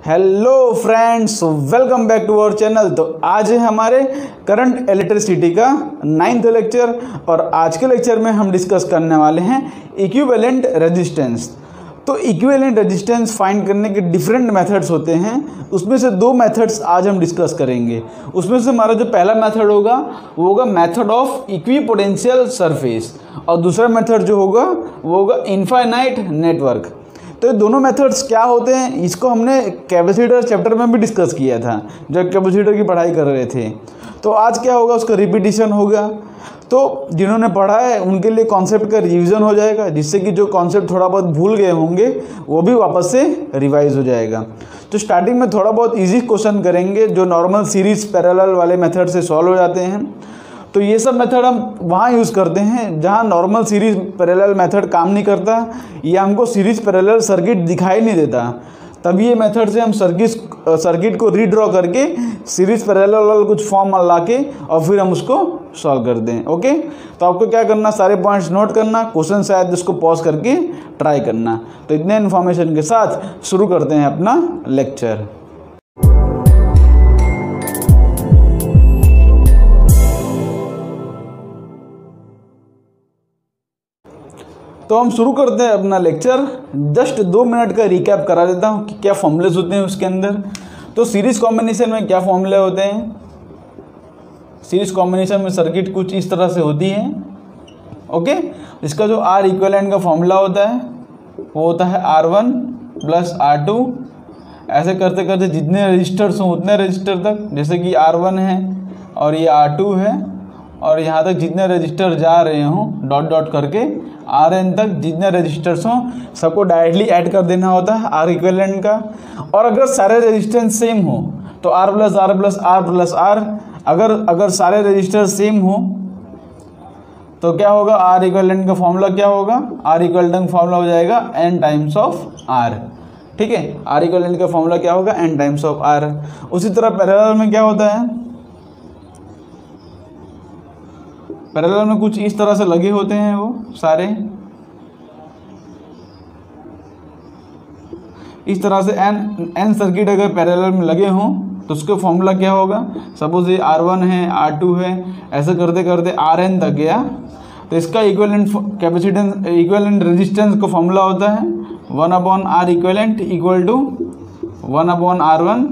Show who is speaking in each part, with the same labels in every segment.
Speaker 1: Hello friends, welcome back to our channel. तो आज है हमारे करंट इलेक्ट्रिसिटी का 9th लेक्चर और आज के लेक्चर में हम डिस्कस करने वाले हैं इक्विवेलेंट रेजिस्टेंस। तो इक्विवेलेंट रेजिस्टेंस फाइंड करने के डिफरेंट मेथड्स होते हैं, उसमें से दो मेथड्स आज हम डिस्कस करेंगे। उसमें से हमारा जो पहला मेथड होगा वो होगा मेथड ऑफ इक्विपोटेंशियल सरफेस और दूसरा मेथड जो होगा वो होगा इनफाइनाइट नेटवर्क। तो ये दोनों मेथड्स क्या होते हैं, इसको हमने कैपेसिटर चैप्टर में भी डिस्कस किया था जब कैपेसिटर की पढ़ाई कर रहे थे। तो आज क्या होगा, उसका रिपीटिशन होगा। तो जिन्होंने पढ़ा है उनके लिए कॉन्सेप्ट का रिवीजन हो जाएगा, जिससे कि जो कॉन्सेप्ट थोड़ा बहुत भूल गए होंगे वो भी वापस से रिवाइज हो जाएगा। तो स्टार्टिंग में थोड़ा बहुत इजी क्वेश्चन करेंगे जो नॉर्मल सीरीज पैरेलल वाले मेथड से सॉल्व हो जाते हैं। तो ये सब मेथड हम वहाँ यूज़ करते हैं जहाँ नॉर्मल सीरीज पैरेलल मेथड काम नहीं करता या हमको सीरीज पैरेलल सर्किट दिखाई नहीं देता, तब ये मेथड से हम सर्किट को रीड्रॉ करके सीरीज पैरेलल वाला कुछ फॉर्म ला के और फिर हम उसको सॉल्व कर दें। ओके, तो आपको क्या करना, सारे पॉइंट्स नोट करना, क्वेश्चन शायद उसको पॉज करके ट्राई करना। तो इतने इन्फॉर्मेशन के साथ शुरू करते हैं अपना लेक्चर। तो हम शुरू करते हैं अपना लेक्चर। जस्ट 2 मिनट का रिकैप करा देता हूँ कि क्या फॉर्मूलेस होते हैं उसके अंदर। तो सीरीज कॉम्बिनेशन में क्या फॉर्मूले होते हैं, सीरीज कॉम्बिनेशन में सर्किट कुछ इस तरह से होती है। ओके, इसका जो आर इक्विवेलेंट का फॉर्मूला होता है वो होता है R1 + R2। ऐसे करते करते जितने रजिस्टर्स हों उतने रजिस्टर तक, जैसे कि R1 है और ये R2 है और यहाँ तक जितने रजिस्टर जा रहे हों डॉट डॉट करके Rn तक जितने रजिस्टर्स हों सबको डायरेक्टली ऐड कर देना होता है आर इक्विवेलेंट का। और अगर सारे रेजिस्टेंस सेम हो तो R + R + R + R। अगर सारे रजिस्टर सेम हो तो क्या होगा, आर इक्विवेलेंट का फॉर्मूला क्या होगा, आर इक्विवेलेंट का फॉर्मूला हो जाएगा n टाइम्स ऑफ R। ठीक है, आर इक्विवेलेंट का फॉर्मूला क्या होगा, n टाइम्स ऑफ R। उसी तरह पैरेलल में क्या होता है, पैरेलल में कुछ इस तरह से लगे होते हैं वो सारे इस तरह से n सर्किट अगर पैरेलल में लगे हों तो उसका फॉर्मूला क्या होगा, सपोज ये R1 है R2 है, ऐसे करते करते Rn तक गया तो इसका इक्विवेलेंट कैपेसिटेंस इक्विवेलेंट रेजिस्टेंस का फॉर्मूला होता है 1/R equivalent equal to 1/R1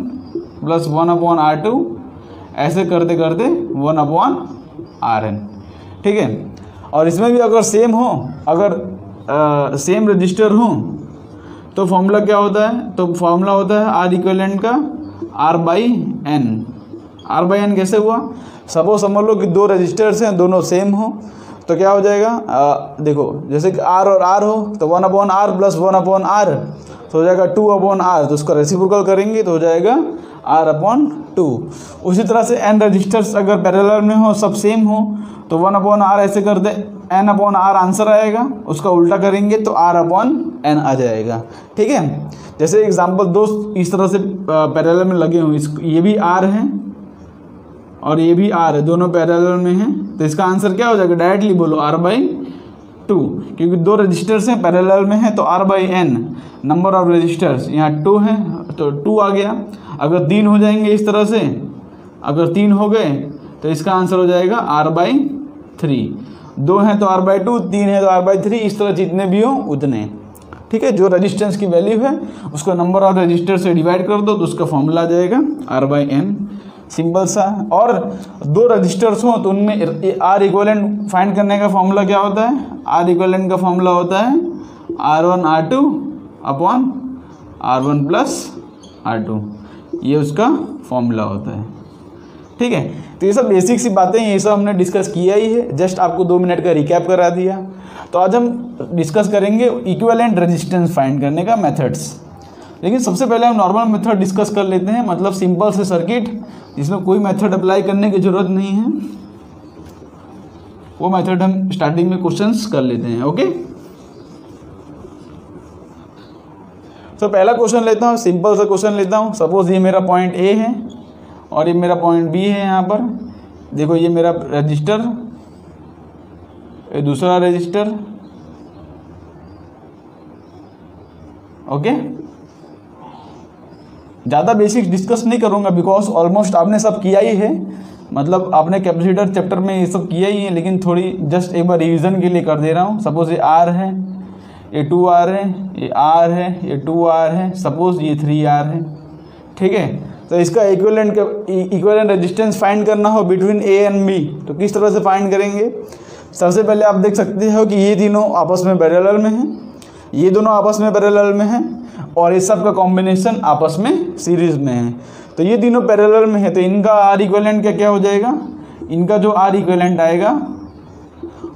Speaker 1: + 1/R2। ऐसे करते करते 1/Rn। ठीक है, और इसमें भी अगर सेम हो, अगर सेम रजिस्टर हो तो फॉर्मूला क्या होता है, तो फॉर्मूला होता है आर इक्विवेलेंट का R/n। R/n कैसे हुआ, सपोज समझ लो कि 2 रजिस्टर्स हैं, दोनों सेम हो तो क्या हो जाएगा, देखो जैसे कि R और R हो तो 1/R + 1/R तो हो जाएगा 2/R। तो उसका रेसिप्रोकल करेंगे तो हो जाएगा R/2। उसी तरह से n रजिस्टर्स अगर पैरेलल में हो, सब सेम हो तो 1/R ऐसे कर दे n/R आंसर आएगा, उसका उल्टा करेंगे तो R/n आ जाएगा। ठीक है, जैसे एग्जांपल दोस्त इस तरह से पैरेलल में लगे हों, ये भी R है और ये भी R है, दोनों पैरेलल में हैं, तो इसका आंसर क्या हो जाएगा, डायरेक्टली बोलो R/2, क्योंकि 2 रजिस्टर्स हैं पैरेलल में हैं तो R/n नंबर ऑफ रजिस्टर्स, यहाँ 2 है तो 2 आ गया। अगर 3 हो जाएंगे इस तरह से, अगर 3 हो गए तो इसका आंसर हो जाएगा R/3। 2 हैं तो R/2, 3 है तो R/3, इस तरह जितने भी हो उतने। ठीक है, जो रेजिस्टेंस की वैल्यू है उसको नंबर ऑफ रजिस्टर से डिवाइड कर दो तो उसका फॉर्मूला आ जाएगा R/n, सिंपल सा। और 2 रजिस्टर्स हो तो उनमें आर इक्विवेलेंट फाइंड करने का फॉर्मूला क्या होता है, आर इक्विवेलेंट का फॉर्मूला होता है R1 R2 / R1 + R2, ये उसका फॉर्मूला होता है। ठीक है, तो ये सब बेसिक सी बातें हैं, ये सब हमने डिस्कस किया ही है, जस्ट आपको 2 मिनट का रिकैप करा दिया। तो आज हम डिस्कस करेंगे इक्विवेलेंट रेजिस्टेंस फाइंड करने का मेथड्स। लेकिन सबसे पहले हम नॉर्मल मेथड डिस्कस कर लेते हैं, मतलब सिंपल से सर्किट जिसमें कोई मेथड अप्लाई करने की ज़रूरत नहीं है, वो मेथड हम स्टार्टिंग में क्वेश्चंस कर लेते हैं। ओके, तो पहला क्वेश्चन लेता हूँ, सिंपल सा क्वेश्चन लेता हूँ। सपोज ये मेरा पॉइंट ए है और ये मेरा पॉइंट बी है। यहाँ पर देखो ये मेरा रजिस्टर, ये दूसरा रजिस्टर, ओके। ज़्यादा बेसिक्स डिस्कस नहीं करूँगा बिकॉज ऑलमोस्ट आपने सब किया ही है, मतलब आपने कैपेसिटर चैप्टर में ये सब किया ही है, लेकिन थोड़ी जस्ट एक बार रिवीजन के लिए कर दे रहा हूँ। सपोज ये R है, ये 2R है, ये R है, ये 2R है, सपोज ये 3R है, ठीक है। तो इसका इक्विवेलेंट रेजिस्टेंस फाइंड करना हो बिटवीन A एंड B, तो किस तरह से फाइंड करेंगे? सबसे पहले आप देख सकते हो कि ये तीनों आपस में पैरेलल में हैं, ये दोनों आपस में पैरेलल में हैं, और इस सब का कॉम्बिनेशन आपस में सीरीज में है। तो ये तीनों पैरेलल में है, तो इनका R इक्विवेलेंट क्या हो जाएगा? इनका जो R इक्विवेलेंट आएगा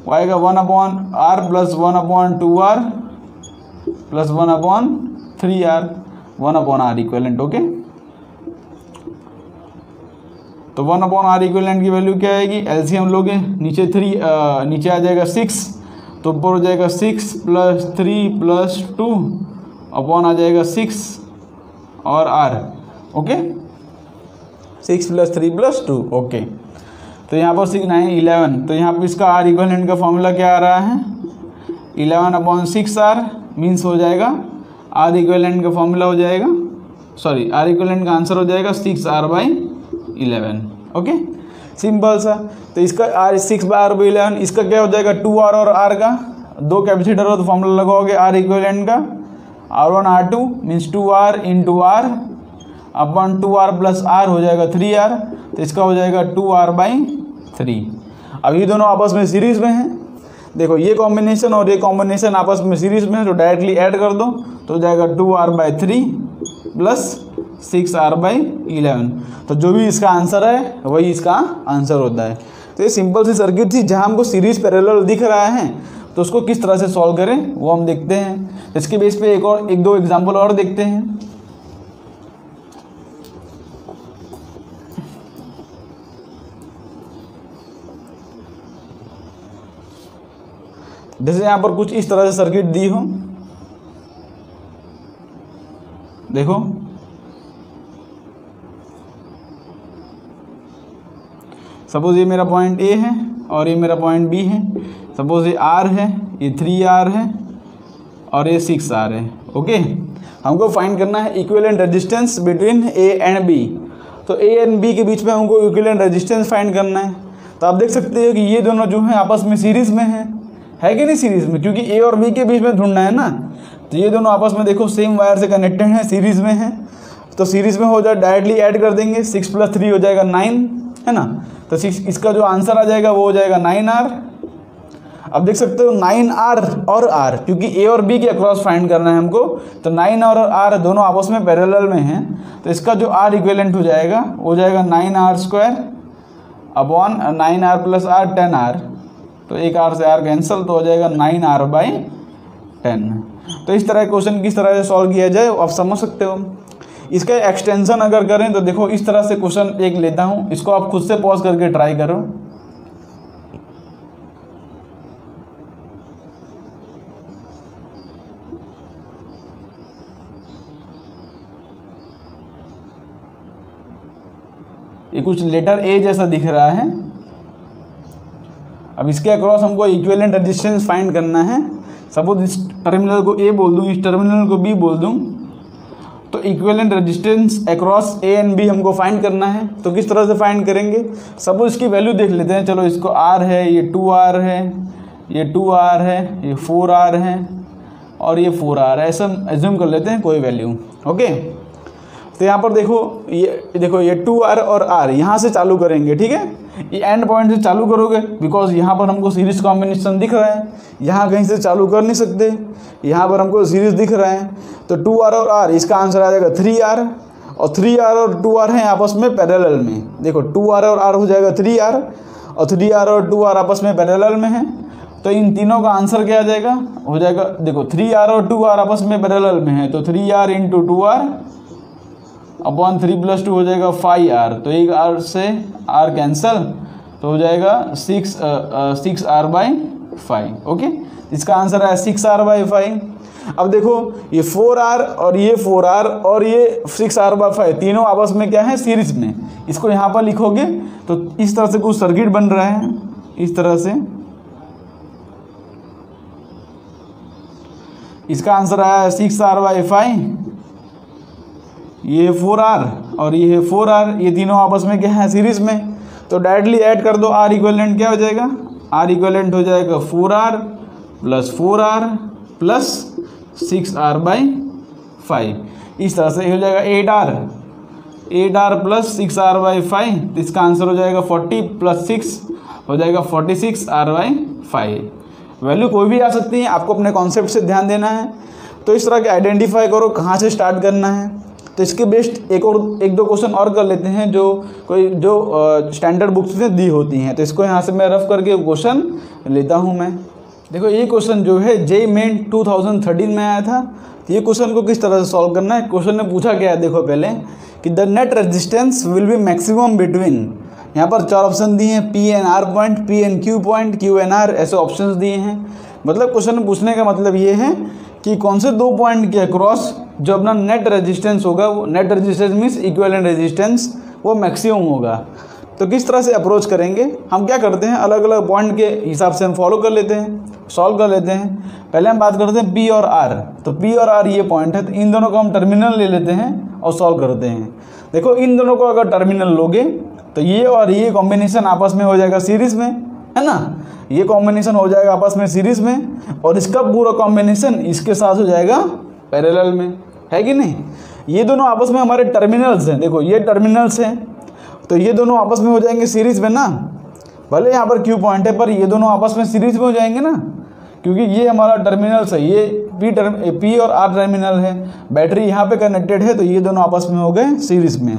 Speaker 1: वो आएगा 1/R plus 1/2R plus 1/3R, 1/R equivalent. Okay, तो 1/R इक्विवेलेंट की वैल्यू क्या आएगी? एलसीएम लोगे, नीचे 3 नीचे आ जाएगा 6, तो ऊपर हो जाएगा 6 प्लस 3 प्लस 2 अपॉन आ जाएगा 6 और R। Okay, 6 plus 3 plus 2। Okay, तो यहाँ पर 6 9 11, तो यहाँ पर इसका R इक्विवेलेंट का फॉर्मूला क्या आ रहा है? 11/6R मीन्स हो जाएगा R इक्विवेलेंट का फॉर्मूला हो जाएगा, सॉरी R इक्विवेलेंट का आंसर हो जाएगा 6R/11। ओके, सिंपल सा। तो इसका R 6/R/11, इसका क्या हो जाएगा? 2R और R का दो कैपेसिटर हो तो फॉर्मूला लगाओगे R इक्विवेलेंट का, R1 R2 means 2R into R upon 2R plus R हो जाएगा 3R, तो इसका हो जाएगा 2R/3। अब ये दोनों आपस में सीरीज में हैं, देखो ये कॉम्बिनेशन और ये कॉम्बिनेशन आपस में सीरीज में है, तो डायरेक्टली ऐड कर दो तो हो जाएगा 2R/3 प्लस 6R/11। तो जो भी इसका आंसर है वही इसका आंसर होता है। तो ये सिंपल सी सर्किट थी, जहाँ हमको सीरीज पैरेलल दिख रहा है तो उसको किस तरह से सॉल्व करें वो हम देखते हैं। इसके बेस पे एक दो एग्जाम्पल और देखते हैं। जैसे यहाँ पर कुछ इस तरह से सर्किट दी हो, देखो सपोज ये मेरा पॉइंट A है और ये मेरा पॉइंट B है। सपोज ये R है, ये 3R है और ये 6R है। ओके, हमको फाइंड करना है equivalent resistance between A and B। तो A एंड B के बीच में हमको इक्विवेलेंट रेजिस्टेंस फाइंड करना है। तो आप देख सकते हो कि ये दोनों जो हैं आपस में सीरीज में है कि नहीं सीरीज में, क्योंकि A और B के बीच में ढूंढना है ना। तो ये दोनों आपस में देखो सेम वायर से कनेक्टेड हैं, सीरीज में हैं, तो सीरीज में हो जाए डायरेक्टली ऐड कर देंगे। 6 प्लस 3 हो जाएगा 9, है ना। तो इसका जो आंसर आ जाएगा वो हो जाएगा 9R। अब देख सकते हो 9R और R, क्योंकि A और B के अक्रॉस फाइंड करना है हमको, तो 9 और R दोनों आपस में पैरेलल में हैं। तो इसका जो R इक्विवेलेंट हो जाएगा वो हो जाएगा 9R² upon 9R plus R 10R। तो एक R से R कैंसिल, तो हो जाएगा 9R/10। तो इस तरह क्वेश्चन किस तरह से सॉल्व किया जाए आप समझ सकते हो। इसका एक्सटेंशन अगर करें तो देखो इस तरह से क्वेश्चन एक लेता हूँ, इसको आप खुद से पॉज करके ट्राई करो। ये कुछ लेटर A जैसा दिख रहा है। अब इसके अक्रॉस हमको इक्विवेलेंट रेजिस्टेंस फाइंड करना है। सपोज इस टर्मिनल को A बोल दूँ, इस टर्मिनल को B बोल दूँ, तो equivalent resistance across A and B हमको फाइंड करना है। तो किस तरह से फाइंड करेंगे? सपोज इसकी वैल्यू देख लेते हैं। चलो इसको R है, ये 2R है, ये 2R है, ये 4R है और ये 4R है, ऐसा एज्यूम कर लेते हैं कोई वैल्यू। ओके, तो यहाँ पर देखो ये 2R और R यहाँ से चालू करेंगे, ठीक है। ये एंड पॉइंट से चालू करोगे बिकॉज यहाँ पर हमको सीरीज कॉम्बिनेशन दिख रहा है, यहाँ कहीं से चालू कर नहीं सकते, यहाँ पर हमको सीरीज दिख रहा है। तो 2R और R, इसका आंसर आ जाएगा 3R, और 3R और 2R हैं आपस में पैरेलल में। देखो 2R और R हो जाएगा 3R, और 3R और 2R आपस में पैरेलल में है। तो इन तीनों का आंसर क्या आ जाएगा? हो जाएगा, देखो 3R और 2R आपस में पैरेलल में है, तो 3R into 2R upon 3 plus 2 हो जाएगा 5R। तो एक R से R कैंसल, तो हो जाएगा 6R/5। ओके, इसका आंसर है 6R/5। अब देखो ये 4R और ये 4R और ये 6R/5 तीनों आपस में क्या है? सीरीज में। इसको यहाँ पर लिखोगे तो इस तरह से कुछ सर्किट बन रहा है, इस तरह से। इसका आंसर आया 6R/5 ये 4R और ये 4R, ये तीनों आपस में क्या है, सीरीज में। तो डायरेक्टली ऐड कर दो, आर इक्वलेंट क्या हो जाएगा, आर इक्वलेंट हो जाएगा 4R plus 4R plus 6R/5। इस तरह से हो जाएगा 8R प्लस 6R/5। इसका आंसर हो जाएगा 40 प्लस 6 हो जाएगा 46R/5। वैल्यू कोई भी आ सकती है, आपको अपने कॉन्सेप्ट से ध्यान देना है। तो इस तरह के आइडेंटिफाई करो कहाँ से स्टार्ट करना है। तो इसके बेस्ड एक दो क्वेश्चन और कर लेते हैं जो स्टैंडर्ड बुक्स में दी होती हैं। तो इसको यहाँ से मैं रफ करके क्वेश्चन लेता हूँ मैं। देखो ये क्वेश्चन जो है JEE मेन 2013 में आया था। तो ये क्वेश्चन को किस तरह से सॉल्व करना है, क्वेश्चन ने पूछा क्या है, देखो पहले कि the net resistance will be maximum between, यहाँ पर 4 ऑप्शन दिए हैं, PNR point, PNQ point, QNR, ऐसे ऑप्शंस दिए हैं। मतलब क्वेश्चन में पूछने का मतलब ये है कि कौन से 2 पॉइंट के अक्रॉस जो अपना नेट रेजिस्टेंस होगा, वो net resistance means equivalent resistance, वो मैक्सिमम होगा। तो किस तरह से अप्रोच करेंगे, हम क्या करते हैं, अलग अलग पॉइंट के हिसाब से हम फॉलो कर लेते हैं, सॉल्व कर लेते हैं। पहले हम बात करते हैं P और R। तो P और R ये पॉइंट है, तो इन दोनों को हम टर्मिनल ले लेते हैं और सॉल्व करते हैं। देखो इन दोनों को अगर टर्मिनल लोगे तो ये और ये कॉम्बिनेशन आपस में हो जाएगा सीरीज़ में, है ना, ये कॉम्बिनेशन हो जाएगा आपस में सीरीज़ में, और इसका पूरा कॉम्बिनेशन इसके साथ हो जाएगा पैरेलल में, है कि नहीं। ये दोनों आपस में हमारे टर्मिनल्स हैं, देखो ये टर्मिनल्स हैं, तो ये दोनों आपस में हो जाएंगे सीरीज़ में ना। भले यहाँ पर Q पॉइंट है पर ये दोनों आपस में सीरीज़ में हो जाएंगे ना, क्योंकि ये हमारा टर्मिनल्स है, ये P और R टर्मिनल है, बैटरी यहाँ पे कनेक्टेड है, तो ये दोनों आपस में हो गए सीरीज़ में।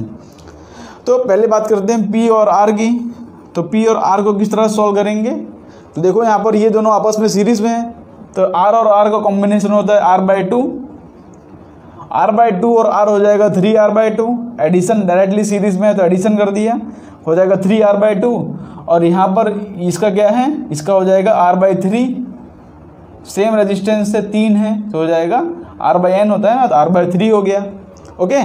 Speaker 1: तो पहले बात करते हैं P और R की। तो P और R को किस तरह सॉल्व करेंगे, तो देखो यहाँ पर ये दोनों आपस में सीरीज़ में है, तो R और R का कॉम्बिनेशन होता है R/2, R/2 और R हो जाएगा 3R/2। एडिशन डायरेक्टली सीरीज़ में है तो एडिशन कर दिया, हो जाएगा 3R/2, और यहाँ पर इसका क्या है, इसका हो जाएगा R/3, सेम रेजिस्टेंस से 3 है तो हो जाएगा R/n होता है ना, तो R/3 हो गया। ओके,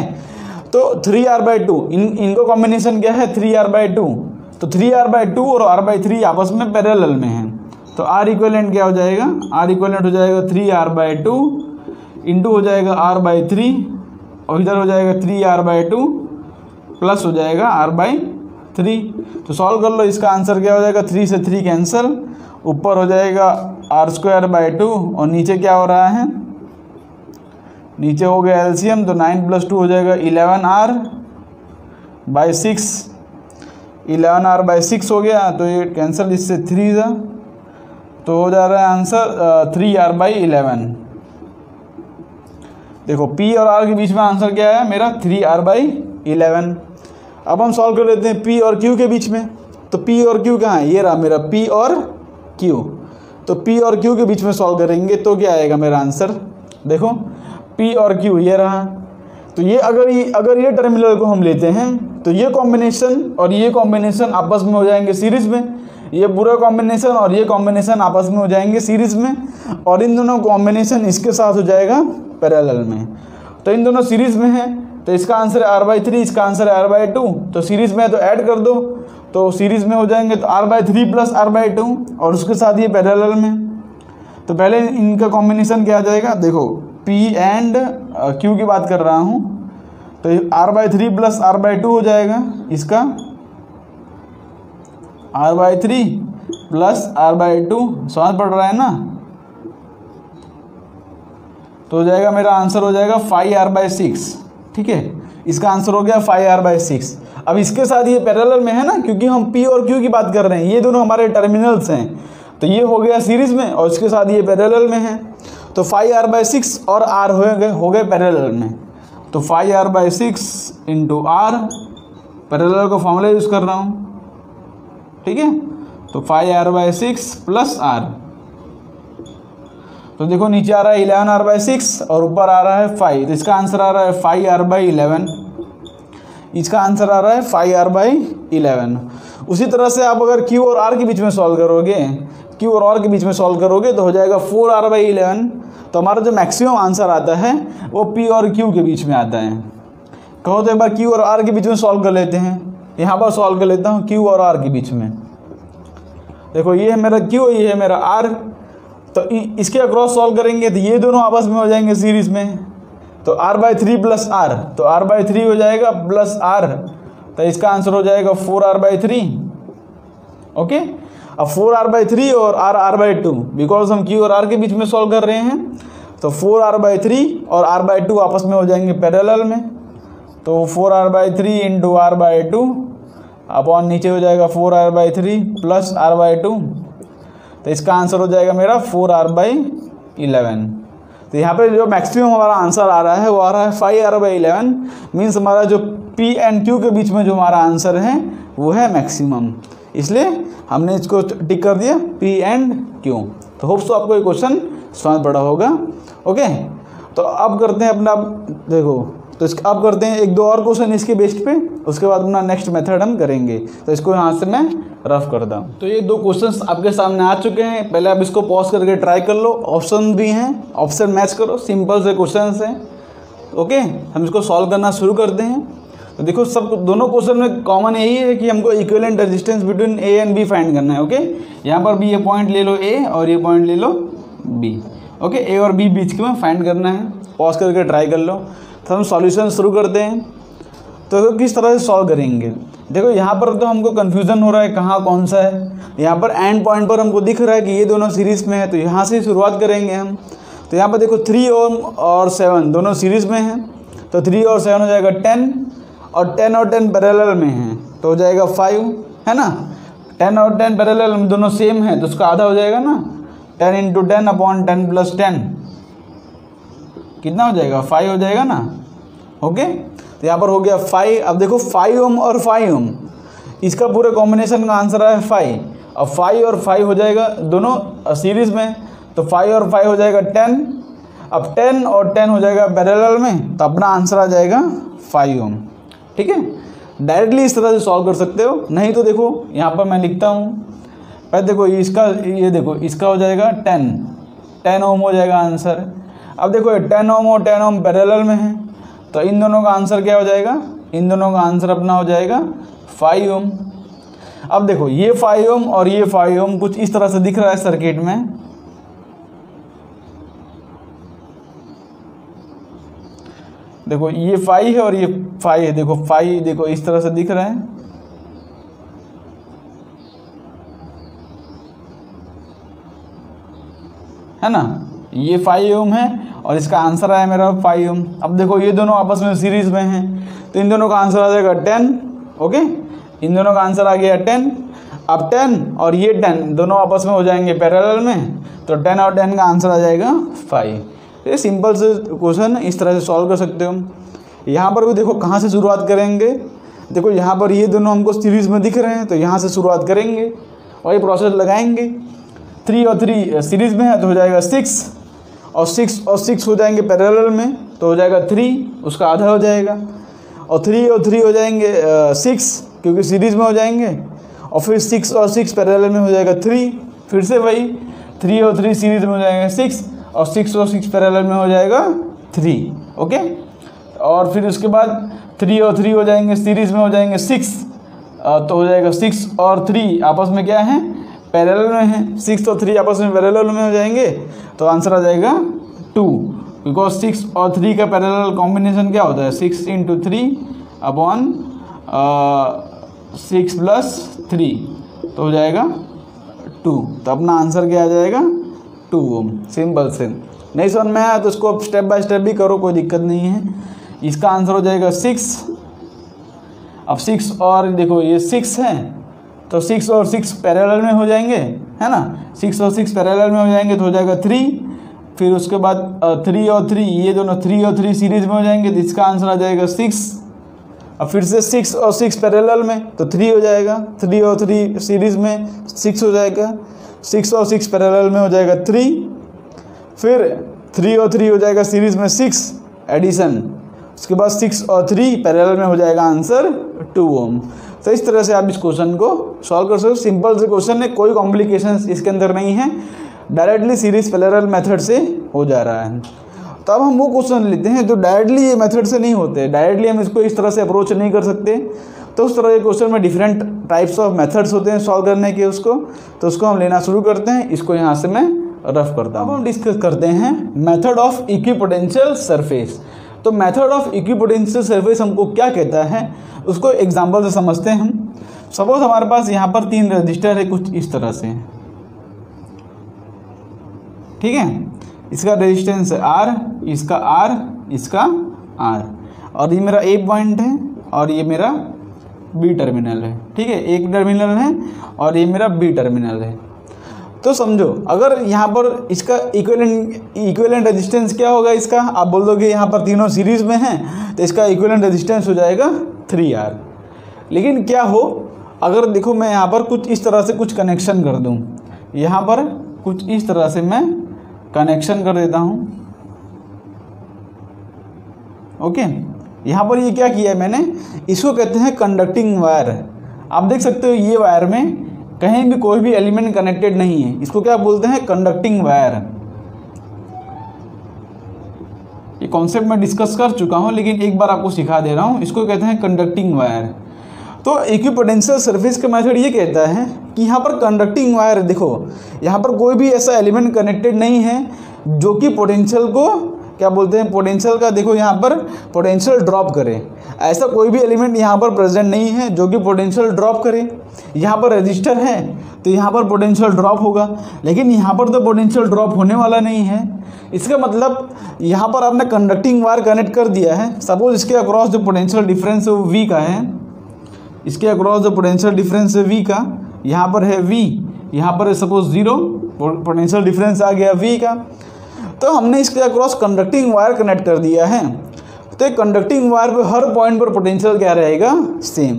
Speaker 1: तो 3R/2 इनको कॉम्बिनेशन क्या है 3R/2, तो 3R/2 और R/3 आपस में पैरेलल में है, तो R इक्विवेलेंट क्या हो जाएगा, R इक्विवेलेंट हो जाएगा 3R/2 इंटू हो जाएगा R/3, और इधर हो जाएगा 3R/2 प्लस हो जाएगा R/3। तो सॉल्व कर लो, इसका आंसर क्या हो जाएगा, 3 से 3 कैंसिल, ऊपर हो जाएगा R²/2 और नीचे क्या हो रहा है, नीचे हो गया एलसीएम, तो 9 + 2 हो जाएगा 11R/6, 11R/6 हो गया, तो ये कैंसिल इससे 3 था, तो हो जा रहा है आंसर 3R/11। देखो P और R के बीच में आंसर क्या है मेरा 3R/11। अब हम सॉल्व कर लेते हैं P और Q के बीच में। तो P और Q कहाँ है, ये रहा मेरा P और Q। तो P और Q के बीच में सॉल्व करेंगे तो क्या आएगा मेरा आंसर, देखो P और Q ये रहा। तो ये अगर ये टर्मिनल को हम लेते हैं तो ये कॉम्बिनेशन और ये कॉम्बिनेशन आपस में हो जाएंगे सीरीज़ में, ये पूरा कॉम्बिनेशन और ये कॉम्बिनेशन आपस में हो जाएंगे सीरीज़ में, और इन दोनों कॉम्बिनेशन इसके साथ हो जाएगा पैरेलल में। तो इन दोनों सीरीज़ में है, तो इसका आंसर है R/3, इसका आंसर है R/2। तो सीरीज़ में है तो ऐड कर दो, तो सीरीज़ में हो जाएंगे तो R/3 प्लस R/2, और उसके साथ ये पैरेलल में। तो पहले इनका कॉम्बिनेशन क्या आ जाएगा, देखो P एंड Q की बात कर रहा हूँ, तो R/3 प्लस R/2 हो जाएगा, इसका R/3 प्लस R/2 समझ पड़ रहा है ना, तो हो जाएगा मेरा आंसर हो जाएगा 5R/6। ठीक है, इसका आंसर हो गया 5R/6। अब इसके साथ ये पैरेलल में है ना, क्योंकि हम P और Q की बात कर रहे हैं, ये दोनों हमारे टर्मिनल्स हैं, तो ये हो गया सीरीज़ में और इसके साथ ये पैरेलल में है, तो 5R/6 और R हो गए पैरेलल में। तो 5R/6 इंटू R, पैरेलल का फॉर्मूला यूज़ कर रहा हूँ, ठीक है, तो 5R/6 प्लस R। तो देखो नीचे आ रहा है 11R/6 और ऊपर आ रहा है 5, तो इसका आंसर आ रहा है 5R/11। इसका आंसर आ रहा है 5R/11। उसी तरह से आप अगर Q और R के बीच में सॉल्व करोगे, Q और R के बीच में सॉल्व करोगे तो हो जाएगा 4R/11। तो हमारा जो मैक्सिमम आंसर आता है वो P और Q के बीच में आता है। कहो तो एक बार Q और R के बीच में सॉल्व कर लेते हैं, यहाँ पर सॉल्व कर लेता हूँ Q और R के बीच में। देखो ये है मेरा Q, ये है मेरा R, तो इसके अक्रॉस सॉल्व करेंगे तो ये दोनों आपस में हो जाएंगे सीरीज़ में, तो r/3 प्लस आर, तो r/3 हो जाएगा प्लस आर, तो इसका आंसर हो जाएगा 4r/3। ओके, अब 4r/3 और r/2, बिकॉज हम q और r के बीच में सॉल्व कर रहे हैं, तो 4r/3 और r/2 आपस में हो जाएंगे पैरेलल में, तो 4r/3 इंटू r/2 अपॉन नीचे हो जाएगा 4r/3 प्लस r/2, तो इसका आंसर हो जाएगा मेरा 4r/11। तो यहाँ पे जो मैक्सिमम हमारा आंसर आ रहा है वो आ रहा है 5r/11, मीन्स हमारा जो P एंड Q के बीच में जो हमारा आंसर है वो है मैक्सिमम, इसलिए हमने इसको टिक कर दिया P एंड Q। तो होप्स तो आपको ये क्वेश्चन समझ पड़ा होगा। ओके, तो अब करते हैं अपना, देखो तो इसका अब करते हैं एक दो और क्वेश्चन इसके बेस्ड पे, उसके बाद अपना नेक्स्ट मेथड हम करेंगे। तो इसको यहाँ से मैं रफ करता हूँ। तो ये दो क्वेश्चंस आपके सामने आ चुके हैं, पहले आप इसको पॉज करके ट्राई कर लो, ऑप्शन भी हैं, ऑप्शन मैच करो, सिंपल से क्वेश्चंस हैं। ओके, हम इसको सॉल्व करना शुरू करते हैं। तो देखो सब दोनों क्वेश्चन में कॉमन यही है कि हमको equivalent resistance between A and B find करना है। ओके, यहाँ पर भी ये पॉइंट ले लो ए और ये पॉइंट ले लो बी। ओके, ए और बी बीच के में फाइंड करना है, पॉज करके ट्राई कर लो। तो हम सॉल्यूशन शुरू करते हैं। तो किस तरह से सॉल्व करेंगे, देखो यहाँ पर तो हमको कन्फ्यूज़न हो रहा है कहाँ कौन सा है। यहाँ पर एंड पॉइंट पर हमको दिख रहा है कि ये दोनों सीरीज़ में है, तो यहाँ से शुरुआत करेंगे हम। तो यहाँ पर देखो 3 ओम और 7 दोनों सीरीज़ में हैं, तो 3 और 7 हो जाएगा 10, और 10 और 10 पैरेलल में हैं, तो हो जाएगा 5, है ना। 10 और 10 पैरेलल में दोनों सेम है, तो उसका आधा हो जाएगा ना, 10 इंटू 10 अपॉन 10 प्लस 10 कितना हो जाएगा, 5 हो जाएगा ना। ओके, तो यहाँ पर हो गया 5। अब देखो 5 ओम और 5 ओम, इसका पूरे कॉम्बिनेशन का आंसर है 5। अब 5 और 5 हो जाएगा दोनों सीरीज़ में, तो 5 और 5 हो जाएगा 10। अब 10 और 10 हो जाएगा पैरेलल में, तो अपना आंसर आ जाएगा 5 ओम। ठीक है, डायरेक्टली इस तरह से सॉल्व कर सकते हो, नहीं तो देखो यहाँ पर मैं लिखता हूँ। पहले देखो इसका, ये देखो इसका हो जाएगा 10 ओम हो जाएगा आंसर। अब देखो 10 ओम और 10 ओम पैरेलल में है, तो इन दोनों का आंसर क्या हो जाएगा, इन दोनों का आंसर अपना हो जाएगा 5 ओम। अब देखो ये 5 ओम और ये 5 ओम कुछ इस तरह से दिख रहा है सर्किट में। देखो ये 5 है और ये 5 है, देखो 5 देखो इस तरह से दिख रहा है ना। ये 5 ओम है और इसका आंसर आया मेरा 5 ओम। अब देखो ये दोनों आपस में सीरीज़ में हैं, तो इन दोनों का आंसर आ जाएगा 10। ओके, इन दोनों का आंसर आ गया 10। अब 10 और ये 10 दोनों आपस में हो जाएंगे पैरेलल में, तो 10 और 10 का आंसर आ जाएगा 5। ये सिंपल से क्वेश्चन इस तरह से सॉल्व कर सकते हो। यहाँ पर भी देखो कहाँ से शुरुआत करेंगे, देखो यहाँ पर ये दोनों हमको सीरीज़ में दिख रहे हैं, तो यहाँ से शुरुआत करेंगे और ये प्रोसेस लगाएंगे। 3 और 3 सीरीज़ में है, तो हो जाएगा 6, और 6 और 6 हो जाएंगे पैरेलल में, तो हो जाएगा 3, उसका आधा हो जाएगा। और 3 और 3 हो जाएंगे 6, क्योंकि सीरीज़ में हो जाएंगे, और फिर 6 और 6 पैरेलल में हो जाएगा 3, फिर से वही 3 और 3 सीरीज़ में हो जाएगा 6, और 6 और 6 पैरेलल में हो जाएगा 3। ओके, और फिर उसके बाद 3 और 3 हो जाएंगे सीरीज़ में हो जाएंगे 6, तो हो जाएगा 6 और 3 आपस में क्या है, पैरेलल में है। 6 और 3 आपस में पैरेलल में हो जाएंगे, तो आंसर आ जाएगा 2, बिकॉज 6 और 3 का पैरेलल कॉम्बिनेशन क्या होता है, 6 इंटू 3 अपॉन 6 प्लस 3, तो हो जाएगा 2। तो अपना आंसर क्या आ जाएगा 2 ओम। सिंपल से, नहीं समझ में आया तो इसको स्टेप बाय स्टेप भी करो, कोई दिक्कत नहीं है। इसका आंसर हो जाएगा 6। अब 6 और देखो ये 6 है, तो 6 और 6 पैरेलल में हो जाएंगे, है ना। 6 और 6 पैरेलल में हो जाएंगे, तो हो जाएगा 3। फिर उसके बाद 3 और 3, ये दोनों 3 और 3 सीरीज़ में हो जाएंगे, तो इसका आंसर आ जाएगा 6। अब फिर से 6 और 6 पैरेलल में, तो 3 हो जाएगा। 3 और 3 सीरीज़ में 6 हो जाएगा। 6 और 6 पैरेलल में हो जाएगा 3। फिर 3 और 3 हो जाएगा सीरीज़ में 6 एडिशन, उसके बाद 6 और 3 पैरेलल में हो जाएगा आंसर 2 ओम। तो इस तरह से आप इस क्वेश्चन को सॉल्व कर सकते हो। सिंपल से क्वेश्चन है, कोई कॉम्प्लिकेशंस इसके अंदर नहीं है, डायरेक्टली सीरीज पैरेलल मेथड से हो जा रहा है। तो अब हम वो क्वेश्चन लेते हैं जो डायरेक्टली ये मेथड से नहीं होते, डायरेक्टली हम इसको इस तरह से अप्रोच नहीं कर सकते। तो उस तरह के क्वेश्चन में डिफरेंट टाइप्स ऑफ मेथड्स होते हैं सॉल्व करने के, तो उसको हम लेना शुरू करते हैं। इसको यहाँ से मैं रफ करता हूँ। अब हम डिस्कस करते हैं मेथड ऑफ इक्विपोटेंशियल सरफेस। तो मेथड ऑफ इक्विपोटेंशियल सरफेस हमको क्या कहता है, उसको एग्जांपल से समझते हैं हम। सपोज हमारे पास यहाँ पर 3 रजिस्टर है कुछ इस तरह से, ठीक है। इसका रेजिस्टेंस है R, इसका R, इसका R, और ये मेरा A पॉइंट है और ये मेरा B टर्मिनल है, ठीक है। एक टर्मिनल है और ये मेरा B टर्मिनल है। तो समझो अगर यहाँ पर इसका इक्विवेलेंट रेजिस्टेंस क्या होगा इसका, आप बोल दोगे यहाँ पर तीनों सीरीज में हैं तो इसका इक्विवेलेंट रेजिस्टेंस हो जाएगा 3R। लेकिन क्या हो अगर देखो मैं यहाँ पर कुछ इस तरह से कुछ कनेक्शन कर दूँ, यहाँ पर कुछ इस तरह से मैं कनेक्शन कर देता हूँ, ओके। यहाँ पर ये क्या किया है मैंने, इसको कहते हैं कंडक्टिंग वायर। आप देख सकते हो ये वायर में कहीं भी कोई भी एलिमेंट कनेक्टेड नहीं है, इसको क्या बोलते हैं, कंडक्टिंग वायर। ये कॉन्सेप्ट मैं डिस्कस कर चुका हूँ लेकिन एक बार आपको सिखा दे रहा हूँ, इसको कहते हैं कंडक्टिंग वायर। तो इक्विपोटेंशियल सरफेस का मेथड ये कहता है कि यहाँ पर कंडक्टिंग वायर, देखो यहाँ पर कोई भी ऐसा एलिमेंट कनेक्टेड नहीं है जो कि पोटेंशियल को क्या बोलते हैं, पोटेंशियल का देखो यहाँ पर पोटेंशियल ड्रॉप करे। ऐसा कोई भी एलिमेंट यहाँ पर प्रेजेंट नहीं है जो कि पोटेंशियल ड्रॉप करे। यहाँ पर रजिस्टर है तो यहाँ पर पोटेंशियल ड्रॉप होगा, लेकिन यहाँ पर तो पोटेंशियल ड्रॉप होने वाला नहीं है। इसका मतलब यहाँ पर आपने कंडक्टिंग वायर कनेक्ट कर दिया है। सपोज इसके अक्रॉस जो पोटेंशियल डिफरेंस है वो V का है, इसके अक्रॉस जो पोटेंशियल डिफरेंस है V का, यहाँ पर है V, यहाँ पर है सपोज 0, पोटेंशियल डिफरेंस आ गया V का। तो हमने इसके अक्रॉस कंडक्टिंग वायर कनेक्ट कर दिया है। तो एक कंडक्टिंग वायर पे हर पॉइंट पर पोटेंशियल क्या रहेगा, सेम।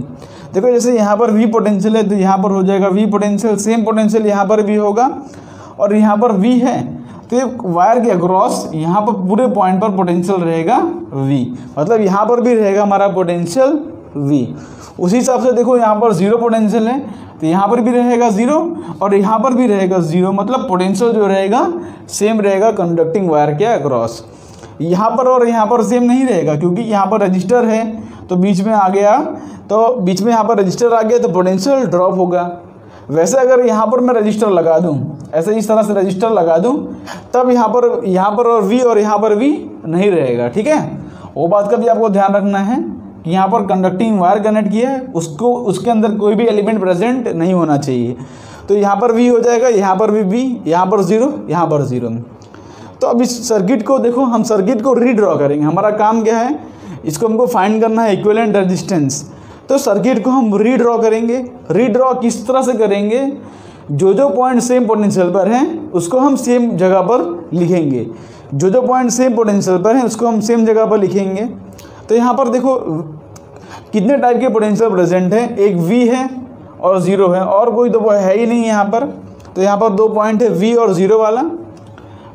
Speaker 1: देखो जैसे यहाँ पर V पोटेंशियल है तो यहाँ पर हो जाएगा V पोटेंशियल, सेम पोटेंशियल यहाँ पर भी होगा और यहाँ पर V है तो वायर के अक्रॉस यहाँ पर पूरे पॉइंट पर पोटेंशियल रहेगा V, मतलब यहाँ पर भी रहेगा हमारा पोटेंशियल V। उसी हिसाब से देखो यहाँ पर 0 पोटेंशियल है तो यहाँ पर भी रहेगा 0 और यहाँ पर भी रहेगा 0, मतलब पोटेंशियल जो रहेगा सेम रहेगा कंडक्टिंग वायर के अक्रॉस। यहाँ पर और यहाँ पर सेम नहीं रहेगा क्योंकि यहाँ पर रजिस्टर है तो बीच में आ गया, तो बीच में यहाँ पर रजिस्टर आ गया तो पोटेंशियल ड्रॉप होगा। वैसे अगर यहाँ पर मैं रजिस्टर लगा दूँ, ऐसे इस तरह से रजिस्टर लगा दूँ, तब यहाँ पर और V और यहाँ पर V नहीं रहेगा, ठीक है। वो बात का भी आपको ध्यान रखना है कि यहाँ पर कंडक्टिंग वायर कनेक्ट किया है, उसके अंदर कोई भी एलिमेंट प्रेजेंट नहीं होना चाहिए। तो यहाँ पर V हो जाएगा, यहाँ पर भी V, यहाँ पर 0, यहाँ पर 0। तो अब इस सर्किट को देखो, हम सर्किट को रीड्रॉ करेंगे। हमारा काम क्या है, इसको हमको फाइंड करना है इक्विवेलेंट रेजिस्टेंस। तो सर्किट को हम रीड्रॉ करेंगे। रीड्रॉ किस तरह से करेंगे, जो पॉइंट सेम पोटेंशियल पर हैं उसको हम सेम जगह पर लिखेंगे, जो पॉइंट सेम पोटेंशियल पर हैं उसको हम सेम जगह पर लिखेंगे। तो यहाँ पर देखो कितने टाइप के पोटेंशियल प्रेजेंट हैं, एक V है और 0 है, और कोई तो है ही नहीं यहाँ पर। तो यहाँ पर 2 पॉइंट है V और 0 वाला,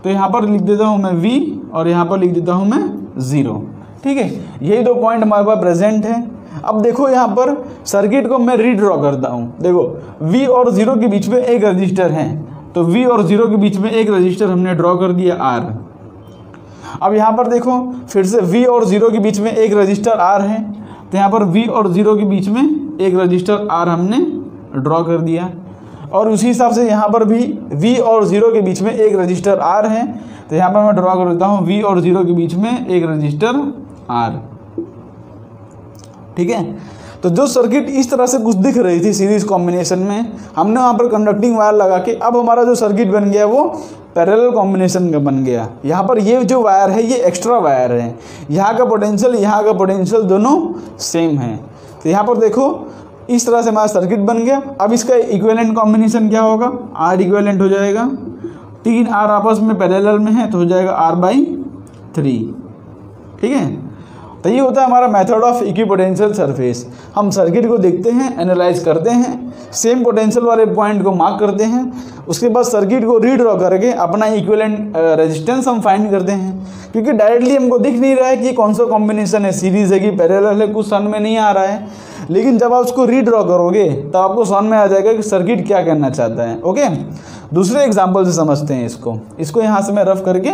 Speaker 1: तो यहाँ पर लिख देता हूँ मैं V और यहाँ पर लिख देता हूँ मैं 0, ठीक है। यही 2 पॉइंट हमारे पास प्रेजेंट है। अब देखो यहाँ पर सर्किट को मैं रीड्रॉ करता हूँ। देखो V और 0 के बीच में एक रजिस्टर है, तो V और 0 के बीच में एक रजिस्टर हमने ड्रॉ कर दिया R। अब यहाँ पर देखो फिर से V और 0 के बीच में एक रजिस्टर R है, तो यहाँ पर V और 0 के बीच में एक रजिस्टर R हमने ड्रॉ कर दिया। और उसी हिसाब से यहाँ पर भी V और 0 के बीच में एक रजिस्टर R है, तो यहाँ पर मैं ड्रॉ कर देता हूँ V और 0 के बीच में एक रजिस्टर R, ठीक है। तो जो सर्किट इस तरह से कुछ दिख रही थी सीरीज कॉम्बिनेशन में, हमने वहाँ पर कंडक्टिंग वायर लगा के अब हमारा जो सर्किट बन गया वो पैरेलल कॉम्बिनेशन का बन गया। यहाँ पर ये जो वायर है ये एक्स्ट्रा वायर है, यहाँ का पोटेंशियल दोनों सेम है। तो यहाँ पर देखो इस तरह से हमारा सर्किट बन गया। अब इसका इक्विवेलेंट कॉम्बिनेशन क्या होगा, R इक्विवेलेंट हो जाएगा, 3 R आपस में पैरेलल में है तो हो जाएगा R/3, ठीक है। तो ये होता है हमारा मेथड ऑफ इक्विपोटेंशियल सरफेस। हम सर्किट को देखते हैं, एनालाइज करते हैं, सेम पोटेंशियल वाले पॉइंट को मार्क करते हैं, उसके बाद सर्किट को रीड्रॉ करके अपना इक्विवेलेंट रेजिस्टेंस हम फाइंड करते हैं। क्योंकि डायरेक्टली हमको दिख नहीं रहा है कि कौन सा कॉम्बिनेशन है, सीरीज है कि पैरेलल है, कुछ समझ में नहीं आ रहा है। लेकिन जब आप उसको रीड्रॉ करोगे तब आपको समझ में आ जाएगा कि सर्किट क्या कहना चाहता है, ओके। दूसरे एग्जाम्पल से समझते हैं इसको यहाँ से मैं रफ करके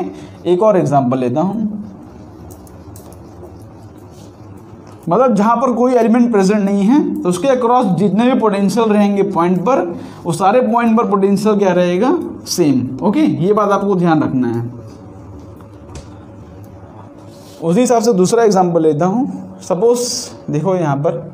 Speaker 1: एक और एग्जाम्पल लेता हूँ। मतलब जहाँ पर कोई एलिमेंट प्रेजेंट नहीं है तो उसके अक्रॉस जितने भी पोटेंशियल रहेंगे पॉइंट पर, वो सारे पॉइंट पर पोटेंशियल क्या रहेगा, सेम, ओके। ये बात आपको ध्यान रखना है। उसी हिसाब से दूसरा एग्जांपल लेता हूँ। सपोज देखो यहाँ पर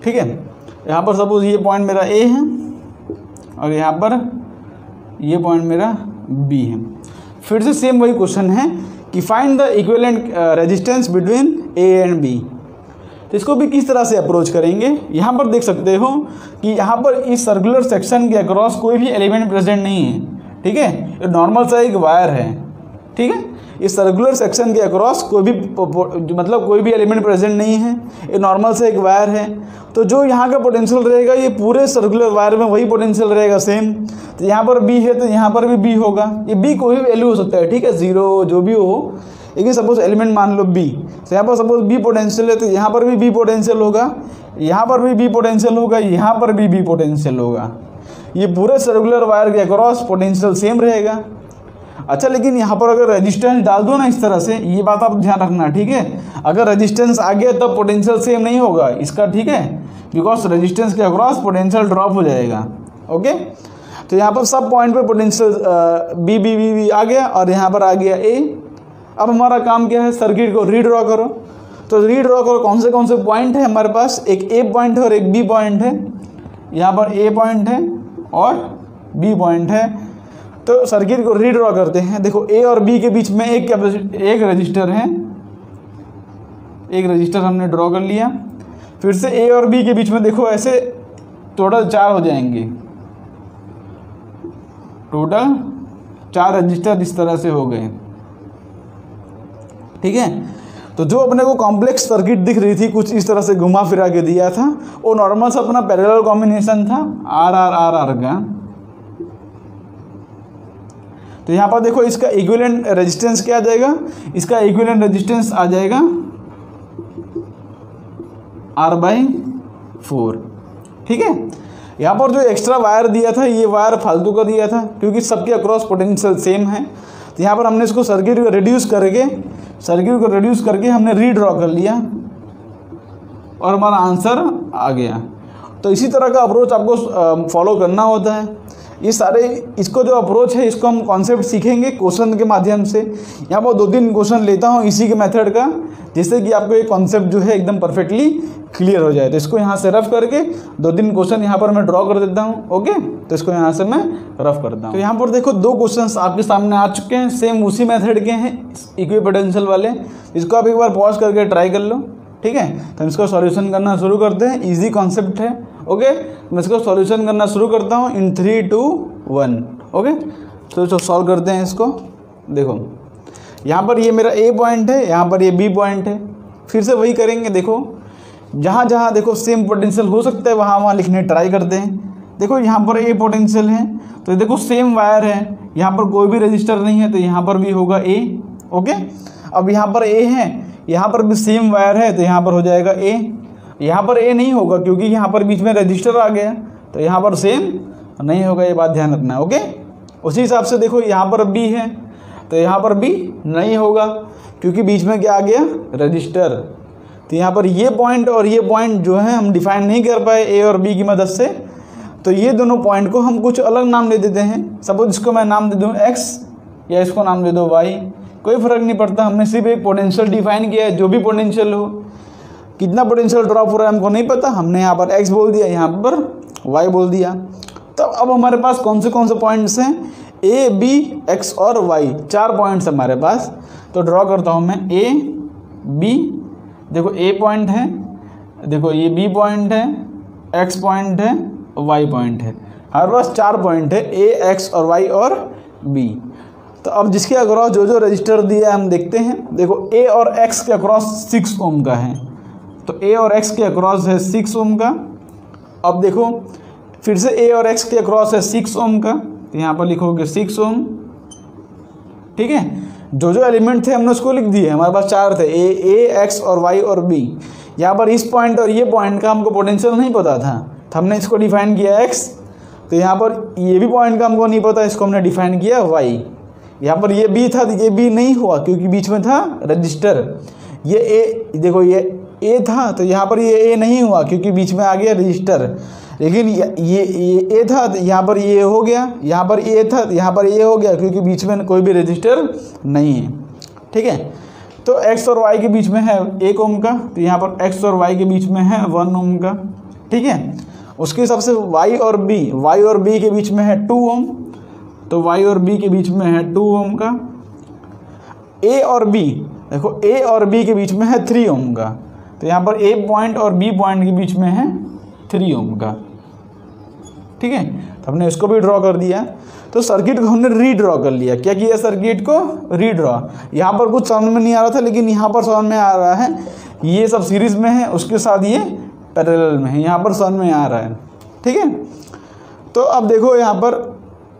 Speaker 1: ठीक है, यहाँ पर सपोज ये पॉइंट मेरा ए है और यहाँ पर ये पॉइंट मेरा बी है। फिर से सेम वही क्वेश्चन है कि find the equivalent resistance between A and B. तो इसको भी किस तरह से अप्रोच करेंगे, यहाँ पर देख सकते हो कि यहाँ पर इस सर्कुलर सेक्शन के अक्रॉस कोई भी एलिमेंट प्रेजेंट नहीं है। ठीक है, ये नॉर्मल सा एक वायर है। ठीक है, इस सर्कुलर सेक्शन के अक्रॉस कोई भी एलिमेंट प्रेजेंट नहीं है, ये नॉर्मल से एक वायर है। तो जो यहाँ का पोटेंशियल रहेगा ये पूरे सर्कुलर वायर में वही पोटेंशियल रहेगा सेम। तो यहाँ पर बी है तो यहाँ पर भी बी होगा। ये बी कोई भी वैल्यू हो सकता है, ठीक है, 0 जो भी हो, लेकिन सपोज एलिमेंट मान लो बी, तो यहाँ पर सपोज बी पोटेंशियल है तो यहाँ पर भी बी पोटेंशियल होगा, यहाँ पर भी बी पोटेंशियल होगा, यहाँ पर भी बी पोटेंशियल होगा। ये पूरे सर्कुलर वायर के अक्रॉस पोटेंशियल सेम रहेगा। अच्छा, लेकिन यहाँ पर अगर रेजिस्टेंस डाल दो ना इस तरह से, ये बात आप ध्यान रखना, ठीक है। अगर रेजिस्टेंस आ गया तब पोटेंशियल सेम नहीं होगा इसका, ठीक है, बिकॉज रेजिस्टेंस के अक्रॉस पोटेंशियल ड्रॉप हो जाएगा। ओके, तो यहाँ पर सब पॉइंट पे potential B B B B आ गया और यहाँ पर आ गया ए। अब हमारा काम क्या है, सर्किट को रीड्रॉ करो। तो रीड्रॉ करो, कौन से पॉइंट है हमारे पास, एक ए पॉइंट है और एक बी पॉइंट है। यहाँ पर ए पॉइंट है और बी पॉइंट है। तो सर्किट को रीड्रॉ करते हैं। देखो ए और बी के बीच में एक रजिस्टर है, एक रजिस्टर हमने ड्रॉ कर लिया। फिर से ए और बी के बीच में देखो ऐसे टोटल 4 हो जाएंगे, टोटल 4 रजिस्टर इस तरह से हो गए। ठीक है, तो जो अपने को कॉम्प्लेक्स सर्किट दिख रही थी, कुछ इस तरह से घुमा फिरा के दिया था, वो नॉर्मल सा अपना पैरेलल कॉम्बिनेशन था आर आर आर आर का। तो यहाँ पर देखो इसका इक्विवेलेंट रेजिस्टेंस क्या आ जाएगा, इसका इक्विवेलेंट रेजिस्टेंस आ जाएगा R/4। ठीक है, यहाँ पर जो एक्स्ट्रा वायर दिया था ये वायर फालतू का दिया था क्योंकि सबके अक्रॉस पोटेंशियल सेम है। तो यहाँ पर हमने इसको सर्किट को रिड्यूस करके हमने रीड्रॉ कर लिया और हमारा आंसर आ गया। तो इसी तरह का अप्रोच आपको फॉलो करना होता है। ये सारे इसको जो अप्रोच है इसको हम कॉन्सेप्ट सीखेंगे क्वेश्चन के माध्यम से। यहाँ पर 2-3 क्वेश्चन लेता हूँ इसी के मेथड का, जिससे कि आपको ये कॉन्सेप्ट जो है एकदम परफेक्टली क्लियर हो जाए। तो इसको यहाँ से रफ करके 2-3 क्वेश्चन यहाँ पर मैं ड्रॉ कर देता हूँ। ओके, तो इसको यहाँ से मैं रफ करता हूँ। तो यहाँ पर देखो 2 क्वेश्चन आपके सामने आ चुके हैं, सेम उसी मेथड के हैं, इक्विपोटेंशियल वाले। इसको आप एक बार पॉज करके ट्राई कर लो। ठीक है, तो हम इसको सॉल्यूशन करना शुरू करते हैं। इजी कॉन्सेप्ट है। ओके, मैं इसको सॉल्यूशन करना शुरू करता हूँ इन 3, 2, 1। ओके, तो सॉल्व करते हैं इसको। देखो यहाँ पर ये मेरा ए पॉइंट है, यहाँ पर ये बी पॉइंट है। फिर से वही करेंगे। देखो जहाँ जहाँ देखो सेम पोटेंशियल हो सकता है वहाँ लिखने ट्राई करते हैं। देखो यहाँ पर ए पोटेंशियल है तो देखो सेम वायर है, यहाँ पर कोई भी रजिस्टर नहीं है तो यहाँ पर भी होगा ए। ओके, अब यहाँ पर ए है, यहाँ पर भी सेम वायर है तो यहाँ पर हो जाएगा ए। यहाँ पर ए नहीं होगा क्योंकि यहाँ पर बीच में रजिस्टर आ गया, तो यहाँ पर सेम नहीं होगा, ये बात ध्यान रखना। ओके, उसी हिसाब से देखो यहाँ पर बी है तो यहाँ पर बी नहीं होगा क्योंकि बीच में क्या आ गया, रजिस्टर। तो यहाँ पर ये पॉइंट और ये पॉइंट जो है हम डिफाइन नहीं कर पाए ए और बी की मदद से, तो ये दोनों पॉइंट को हम कुछ अलग नाम दे देते हैं। सपोज इसको मैं नाम दे दूँ एक्स या इसको नाम दे दो वाई, कोई फ़र्क नहीं पड़ता। हमने सिर्फ एक पोटेंशियल डिफाइन किया है, जो भी पोटेंशियल हो। कितना पोटेंशियल ड्रॉप हो रहा है हमको नहीं पता, हमने यहाँ पर एक्स बोल दिया, यहाँ पर वाई बोल दिया। तो अब हमारे पास कौन से पॉइंट्स हैं, ए बी एक्स और वाई, 4 पॉइंट्स हमारे पास। तो ड्रॉ करता हूँ मैं ए बी, देखो ए पॉइंट है, देखो ये बी पॉइंट है, एक्स पॉइंट है, वाई पॉइंट है। हमारे पास 4 पॉइंट है, ए एक्स और वाई और बी। तो अब जिसके अक्रॉस जो रजिस्टर दिया है हम देखते हैं। देखो ए और एक्स के अक्रॉस 6 ओम का है, तो ए और एक्स के अक्रॉस है 6 ओम का। अब देखो फिर से ए और एक्स के अक्रॉस है 6 ओम का, तो यहाँ पर लिखोगे 6 ओम। ठीक है, जो एलिमेंट थे हमने उसको लिख दिए। हमारे पास 4 थे, ए एक्स और वाई और बी। यहाँ पर इस पॉइंट और ये पॉइंट का हमको पोटेंशियल नहीं पता था, तो हमने इसको डिफाइन किया x। तो यहाँ पर ये भी पॉइंट का हमको नहीं पता, इसको हमने डिफाइन किया y। यहाँ पर ये b था तो ये b नहीं हुआ क्योंकि बीच में था रजिस्टर। ये a, देखो ये a था तो यहाँ पर ये a नहीं हुआ क्योंकि बीच में आ गया रजिस्टर। लेकिन ये a था तो यहाँ पर ये हो गया, यहाँ पर a था तो यहाँ पर ये हो गया क्योंकि बीच में कोई भी रजिस्टर नहीं है। ठीक है, तो x और y के बीच में है 1 ओम का, तो यहाँ पर x और y के बीच में है 1 ओम का। ठीक है, उसके हिसाब से y और b के बीच में है 2 ओम, तो y और b के बीच में है 2 ओम का। a और b, देखो a और b के बीच में है 3 ओम का, तो यहाँ पर a पॉइंट और b पॉइंट के बीच में है 3 ओम का। ठीक है, तो हमने इसको भी ड्रॉ कर दिया। तो सर्किट को हमने रीड्रॉ कर लिया। क्या किया, सर्किट को रीड्रॉ। यहाँ पर कुछ समझ में नहीं आ रहा था लेकिन यहाँ पर समझ में आ रहा है, ये सब सीरीज में है, उसके साथ ये पैरेलल में है, यहाँ पर समझ में आ रहा है। ठीक है, तो अब देखो यहाँ पर,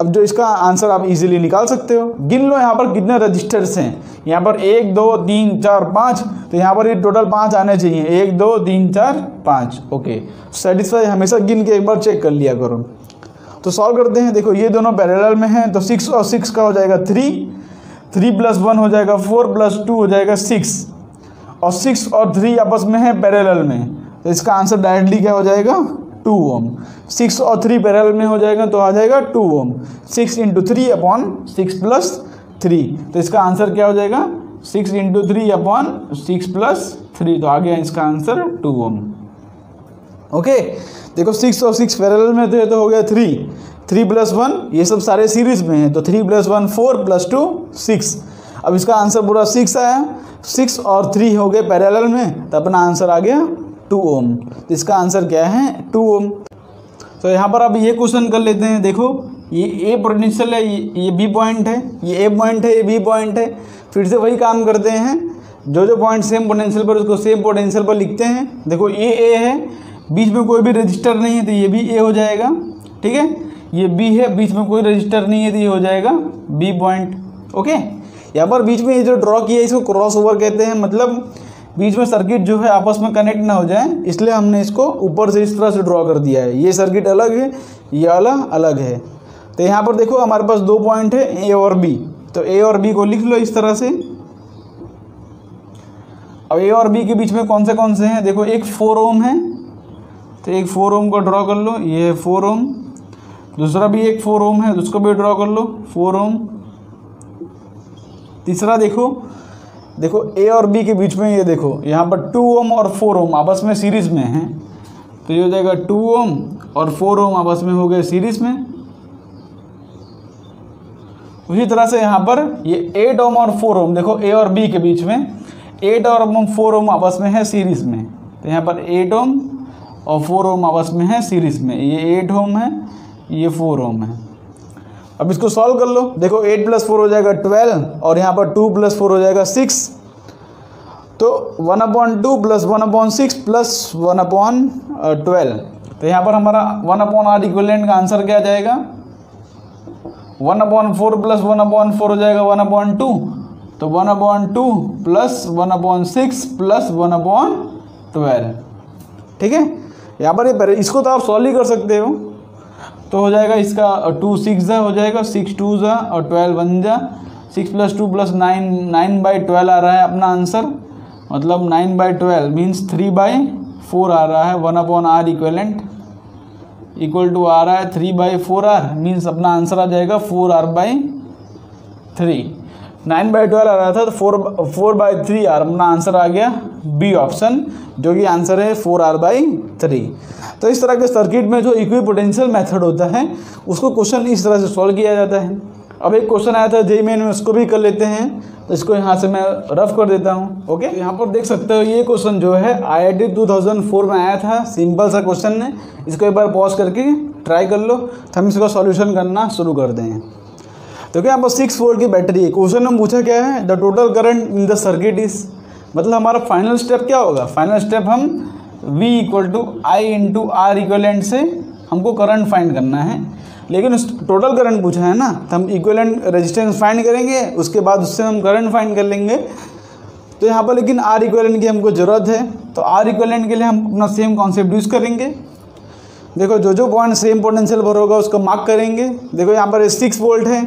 Speaker 1: अब जो इसका आंसर आप इजीली निकाल सकते हो। गिन लो यहाँ पर कितने रजिस्टर्स हैं। यहाँ पर 1 2 3 4 5, तो यहाँ पर ये टोटल 5 आने चाहिए, 1 2 3 4 5। ओके, सेटिस्फाई हमेशा गिन के एक बार चेक कर लिया करो। तो सॉल्व करते हैं। देखो ये दोनों पैरेलल में हैं, तो 6 और 6 का हो जाएगा 3, 3 + 1 हो जाएगा 4 + 2 हो जाएगा 6, और 6 और 3 आपस में है पैरेलल में, तो इसका आंसर डायरेक्टली क्या हो जाएगा, 2 ओम। 6 और 3 पैरेलल में हो जाएगा तो आ जाएगा 2 ओम। 6 × 3/6 + 3, तो इसका आंसर क्या हो जाएगा, 6 × 3/6 + 3, तो आ गया इसका आंसर 2 ओम। ओके, देखो 6 और 6 पैरेलल में थे तो हो गया 3, 3 + 1, ये सब सारे सीरीज में हैं, तो 3 + 1 4 + 2 6। अब इसका आंसर पूरा 6 आया, 6 और 3 हो गए पैरेलल में, तो अपना आंसर आ गया 2 ओम। तो इसका आंसर क्या है, 2 ओम। तो यहाँ पर अब ये क्वेश्चन कर लेते हैं। देखो ये ए पोटेंशियल है, ये बी पॉइंट है, ये ए पॉइंट है, ये बी पॉइंट है। फिर से वही काम करते हैं, जो पॉइंट सेम पोटेंशियल पर उसको सेम पोटेंशियल पर लिखते हैं। देखो ये ए है, बीच में कोई भी रजिस्टर नहीं है तो ये भी ए हो जाएगा। ठीक है, ये बी है, बीच में कोई रजिस्टर नहीं है तो ये हो जाएगा बी पॉइंट। ओके, यहाँ पर बीच में ये जो ड्रॉ किया है इसको क्रॉस ओवर कहते हैं, मतलब बीच में सर्किट जो है आपस में कनेक्ट ना हो जाए, इसलिए हमने इसको ऊपर से इस तरह से ड्रॉ कर दिया है। ये सर्किट अलग है, ये अलग अलग है। तो यहाँ पर देखो हमारे पास 2 पॉइंट है, ए और बी, तो ए और बी को लिख लो इस तरह से। अब ए और बी के बीच में कौन से हैं, देखो एक 4 ओम है, तो एक 4 ओम को ड्रॉ कर लो, ये है 4 ओम। दूसरा भी एक 4 ओम है, उसको भी ड्रॉ कर लो, 4 ओम। तीसरा देखो ए और बी के बीच में ये देखो यहाँ पर 2 ओम और 4 ओम आपस में सीरीज में हैं, तो ये हो जाएगा 2 ओम और 4 ओम आपस में हो गए सीरीज में। उसी तरह से यहाँ पर ये 8 ओम और 4 ओम, देखो ए और बी के बीच में 8 और 4 ओम आपस में है सीरीज में, तो यहाँ पर 8 ओम और 4 ओम आपस में है सीरीज में। ये 8 ओम है, ये 4 ओम है। अब इसको सॉल्व कर लो। देखो 8 + 4 हो जाएगा 12, और यहाँ पर 2 + 4 हो जाएगा 6, तो 1/2 + 1/6 + 1/12। तो यहाँ पर हमारा 1/r इक्विवेलेंट का आंसर क्या आ जाएगा, 1/4 + 1/4 हो जाएगा 1/2, तो 1/2 + 1/6 + 1/12। ठीक है, यहाँ पर इसको तो आप सॉल्व ही कर सकते हो, तो हो जाएगा इसका 2 6 हो जाएगा, 6 2 और 12 1 जा, 6 + 2 + 9, 9/12 आ रहा है अपना आंसर, मतलब 9/12 मीन्स 3/4 आ रहा है। 1/r इक्विवेलेंट इक्वल टू आ रहा है 3/4r, मीन्स अपना आंसर आ जाएगा 4r/3। 9/12 आ रहा था तो 4/3r अपना आंसर आ गया बी ऑप्शन, जो कि आंसर है 4r/3। तो इस तरह के सर्किट में जो इक्विपोटेंशियल मेथड होता है उसको क्वेश्चन इस तरह से सॉल्व किया जाता है। अब एक क्वेश्चन आया था जेईई मेन में, उसको भी कर लेते हैं, तो इसको यहाँ से मैं रफ कर देता हूँ। ओके, यहाँ पर देख सकते हो ये क्वेश्चन जो है IIT 2004 में आया था, सिंपल सा क्वेश्चन है। इसको एक बार पॉज करके ट्राई कर लो, तो हम इसका सॉल्यूशन करना शुरू कर दें। तो क्या यहाँ पर 6 वोल्ट की बैटरी है। क्वेश्चन में पूछा क्या है, the total current in the circuit is, मतलब हमारा फाइनल स्टेप क्या होगा, फाइनल स्टेप हम V = I × R इक्विवेलेंट से हमको करंट फाइंड करना है। लेकिन उस टोटल करंट पूछा है ना, तो हम इक्विवेलेंट रेजिस्टेंस फाइंड करेंगे, उसके बाद उससे हम करंट फाइंड कर लेंगे। तो यहाँ पर लेकिन आर इक्विवेलेंट की हमको ज़रूरत है, तो आर इक्विवेलेंट के लिए हम अपना सेम कॉन्सेप्ट यूज़ करेंगे। देखो जो जो पॉइंट सेम पोटेंशियल पर होगा उसको मार्क करेंगे। देखो यहाँ पर 6 वोल्ट है,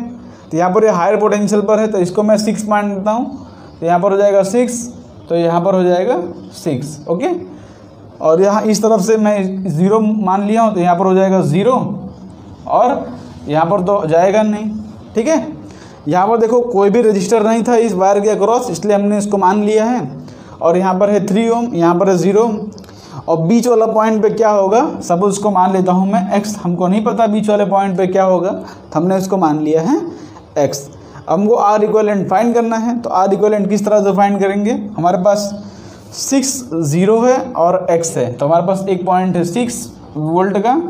Speaker 1: तो यहाँ पर ये हायर पोटेंशियल पर है, तो इसको मैं 6 मान देता हूँ। तो यहाँ पर हो जाएगा 6, तो यहाँ पर हो जाएगा 6, ओके। और यहाँ इस तरफ से मैं 0 मान लिया हूँ, तो यहाँ पर हो जाएगा 0, और यहाँ पर तो जाएगा नहीं, ठीक है। यहाँ पर देखो कोई भी रजिस्टर नहीं था इस वायर के अक्रॉस, इसलिए हमने इसको मान लिया है। और यहाँ पर है 3 ओम, यहाँ पर है 0, और बीच वाला पॉइंट पे क्या होगा, सपोज इसको मान लेता हूँ मैं x, हमको नहीं पता बीच वाले पॉइंट पे क्या होगा, तो हमने इसको मान लिया है x। हमको आर इक्विवेलेंट फाइंड करना है, तो आर इक्विवेलेंट किस तरह से फाइंड करेंगे, हमारे पास 6 0 है और x है, तो हमारे पास एक पॉइंट है 6 वोल्ट का,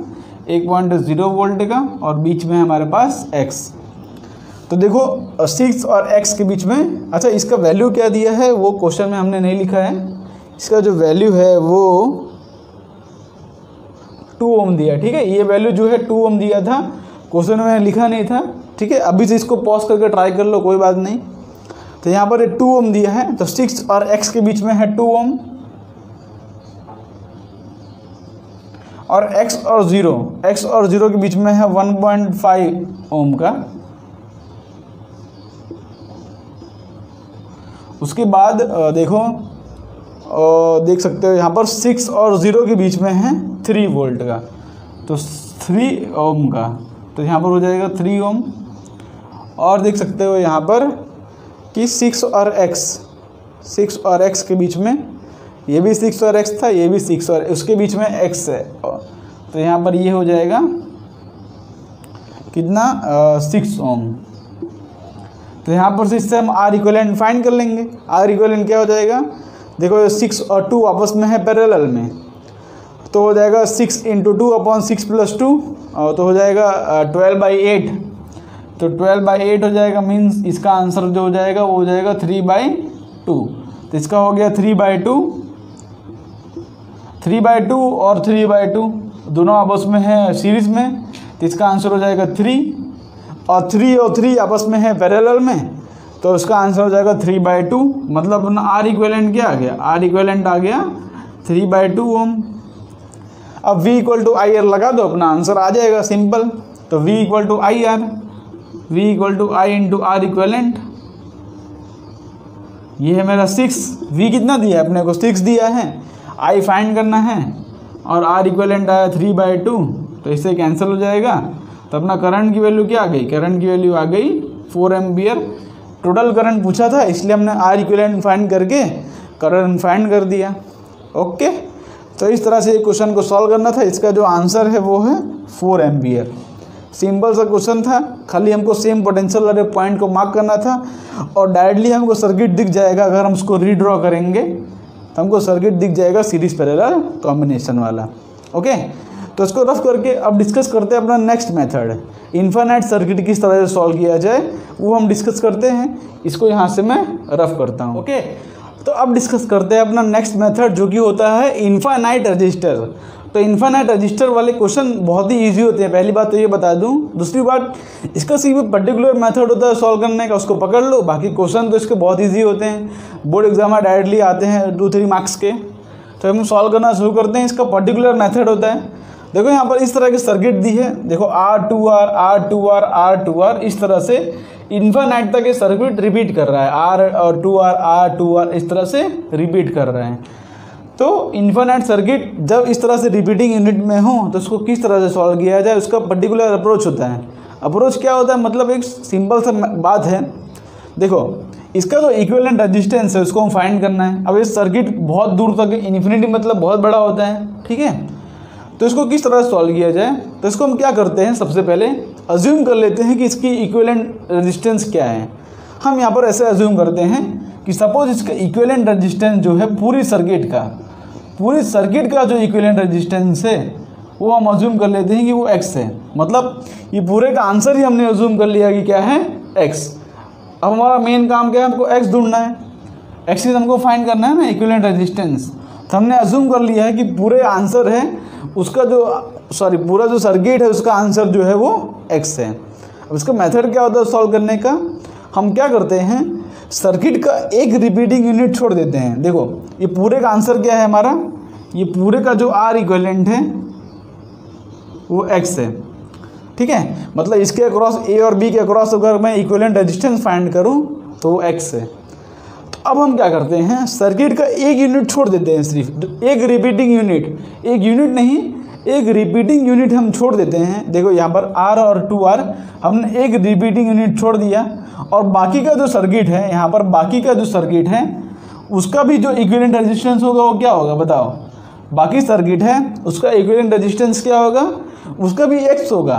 Speaker 1: एक पॉइंट है 0 वोल्ट का, और बीच में हमारे पास x। तो देखो 6 और x के बीच में, अच्छा इसका वैल्यू क्या दिया है वो क्वेश्चन में हमने नहीं लिखा है। इसका जो वैल्यू है वो 2 ओम दिया, ठीक है। ये वैल्यू जो है 2 ओम दिया था, क्वेश्चन में लिखा नहीं था, ठीक है। अभी से इसको पॉज करके ट्राई कर लो, कोई बात नहीं। तो यहाँ पर 2 ओम दिया है, तो 6 और x के बीच में है 2 ओम, और x और 0 के बीच में है 1.5 ओम का। उसके बाद देखो देख सकते हो यहाँ पर 6 और 0 के बीच में है 3 वोल्ट का, तो 3 ओम का, तो यहाँ पर हो जाएगा 3 ओम। और देख सकते हो यहाँ पर कि 6 और x के बीच में, ये भी 6 और x था, ये भी 6 और उसके बीच में x है, तो यहाँ पर ये हो जाएगा कितना 6 ओम। तो यहाँ पर से इससे हम आर इक्विवेलेंट फाइंड कर लेंगे। आर इक्विवेलेंट क्या हो जाएगा, देखो 6 और 2 आपस में है पैरेलल में, तो हो जाएगा 6 × 2 अपॉन 6 + 2, और तो हो जाएगा 12/8। तो 12/8 हो जाएगा, मीन्स इसका आंसर जो हो जाएगा वो हो जाएगा 3/2। तो इसका हो गया 3/2, 3/2 और 3/2 दोनों आपस में है सीरीज में, तो इसका आंसर हो जाएगा 3, और 3 और 3 आपस में है पैरेलल में, तो इसका आंसर हो जाएगा 3/2। मतलब अपना आर इक्विवेलेंट क्या आ गया, आर इक्विवेलेंट आ गया 3/2 ओम। अब V = IR लगा दो, अपना आंसर आ जाएगा सिंपल। तो V = IR, V = I × R equivalent. ये है मेरा 6, V कितना दिया है अपने को, 6 दिया है, I फाइंड करना है, और R इक्विवेलेंट आया 3/2, तो इससे कैंसिल हो जाएगा। तो अपना करंट की वैल्यू क्या आ गई, करंट की वैल्यू आ गई 4 एम्पियर। टोटल करंट पूछा था, इसलिए हमने आर इक्विवेलेंट फाइंड करके करंट फाइंड कर दिया, ओके। तो इस तरह से ये क्वेश्चन को सॉल्व करना था। इसका जो आंसर है वो है 4 एम्पियर। सिंपल सा क्वेश्चन था, खाली हमको सेम पोटेंशियल वाले पॉइंट को मार्क करना था, और डायरेक्टली हमको सर्किट दिख जाएगा। अगर हम उसको रीड्रॉ करेंगे तो हमको सर्किट दिख जाएगा सीरीज पैरेलल कॉम्बिनेशन वाला, ओके। तो इसको रफ करके अब डिस्कस करते हैं अपना नेक्स्ट मेथड, इन्फिनिट सर्किट किस तरह से सॉल्व किया जाए वो हम डिस्कस करते हैं। इसको यहाँ से मैं रफ करता हूँ, ओके। तो अब डिस्कस करते हैं अपना नेक्स्ट मेथड, जो कि होता है इन्फिनिट रजिस्टर। तो इन्फिनिट रजिस्टर वाले क्वेश्चन बहुत ही इजी होते हैं, पहली बात तो ये बता दूं। दूसरी बात, इसका सिर्फ पर्टिकुलर मेथड होता है सॉल्व करने का, उसको पकड़ लो, बाकी क्वेश्चन तो इसके बहुत इजी होते हैं, बोर्ड एग्जाम में डायरेक्टली आते हैं 2-3 मार्क्स के। तो हम सॉल्व करना शुरू करते हैं। इसका पर्टिकुलर मेथड होता है, देखो यहाँ पर इस तरह की सर्किट दी है, देखो R2R R2R R2R, इस तरह से इन्फिनिट तक ये सर्किट रिपीट कर रहा है, R और 2R R2R इस तरह से रिपीट कर रहे हैं। तो इन्फिनिट सर्किट जब इस तरह से रिपीटिंग यूनिट में हो तो उसको किस तरह से सॉल्व किया जाए, उसका पर्टिकुलर अप्रोच होता है। अप्रोच क्या होता है, मतलब एक सिंपल सा बात है, देखो इसका जो इक्विवेलेंट रेजिस्टेंस है उसको हम फाइंड करना है। अब ये सर्किट बहुत दूर तक, इन्फिनिटी मतलब बहुत बड़ा होता है, ठीक है। तो इसको किस तरह से सॉल्व किया जाए, तो इसको हम क्या करते हैं, सबसे पहले अज्यूम कर लेते हैं कि इसकी इक्विवेलेंट रेजिस्टेंस क्या है। हम यहाँ पर ऐसे अज्यूम करते हैं कि सपोज इसका इक्विवेलेंट रेजिस्टेंस जो है पूरी सर्किट का जो इक्विवेलेंट रेजिस्टेंस है वो हम अज्यूम कर लेते हैं कि वो x है। मतलब ये पूरे का आंसर ही हमने अज्यूम कर लिया कि क्या है, x। अब हमारा मेन काम क्या है, हमको x ढूंढना है, x हमको फाइंड करना है ना, इक्विवेलेंट रेजिस्टेंस। तो हमने अज्यूम कर लिया है कि पूरे आंसर है उसका जो पूरा जो सर्किट है उसका आंसर जो है वो x है। अब इसका मेथड क्या होता है सॉल्व करने का, हम क्या करते हैं, सर्किट का एक रिपीटिंग यूनिट छोड़ देते हैं। देखो ये पूरे का आंसर क्या है हमारा, ये पूरे का जो आर इक्विवेलेंट है वो एक्स है, ठीक है। मतलब इसके अक्रॉस ए और बी के अक्रॉस अगर मैं इक्विवेलेंट रेजिस्टेंस फाइंड करूं तो वो एक्स है। तो अब हम क्या करते हैं, सर्किट का एक यूनिट छोड़ देते हैं, सिर्फ एक रिपीटिंग यूनिट, एक यूनिट नहीं एक रिपीटिंग यूनिट हम छोड़ देते हैं। देखो यहाँ पर आर और 2R हमने एक रिपीटिंग यूनिट छोड़ दिया, और बाकी का जो सर्किट है, यहाँ पर बाकी का जो सर्किट है उसका भी जो इक्विवेलेंट रेजिस्टेंस होगा वो क्या होगा बताओ। बाकी सर्किट है उसका इक्विवेलेंट रेजिस्टेंस क्या होगा, उसका भी एक्स होगा।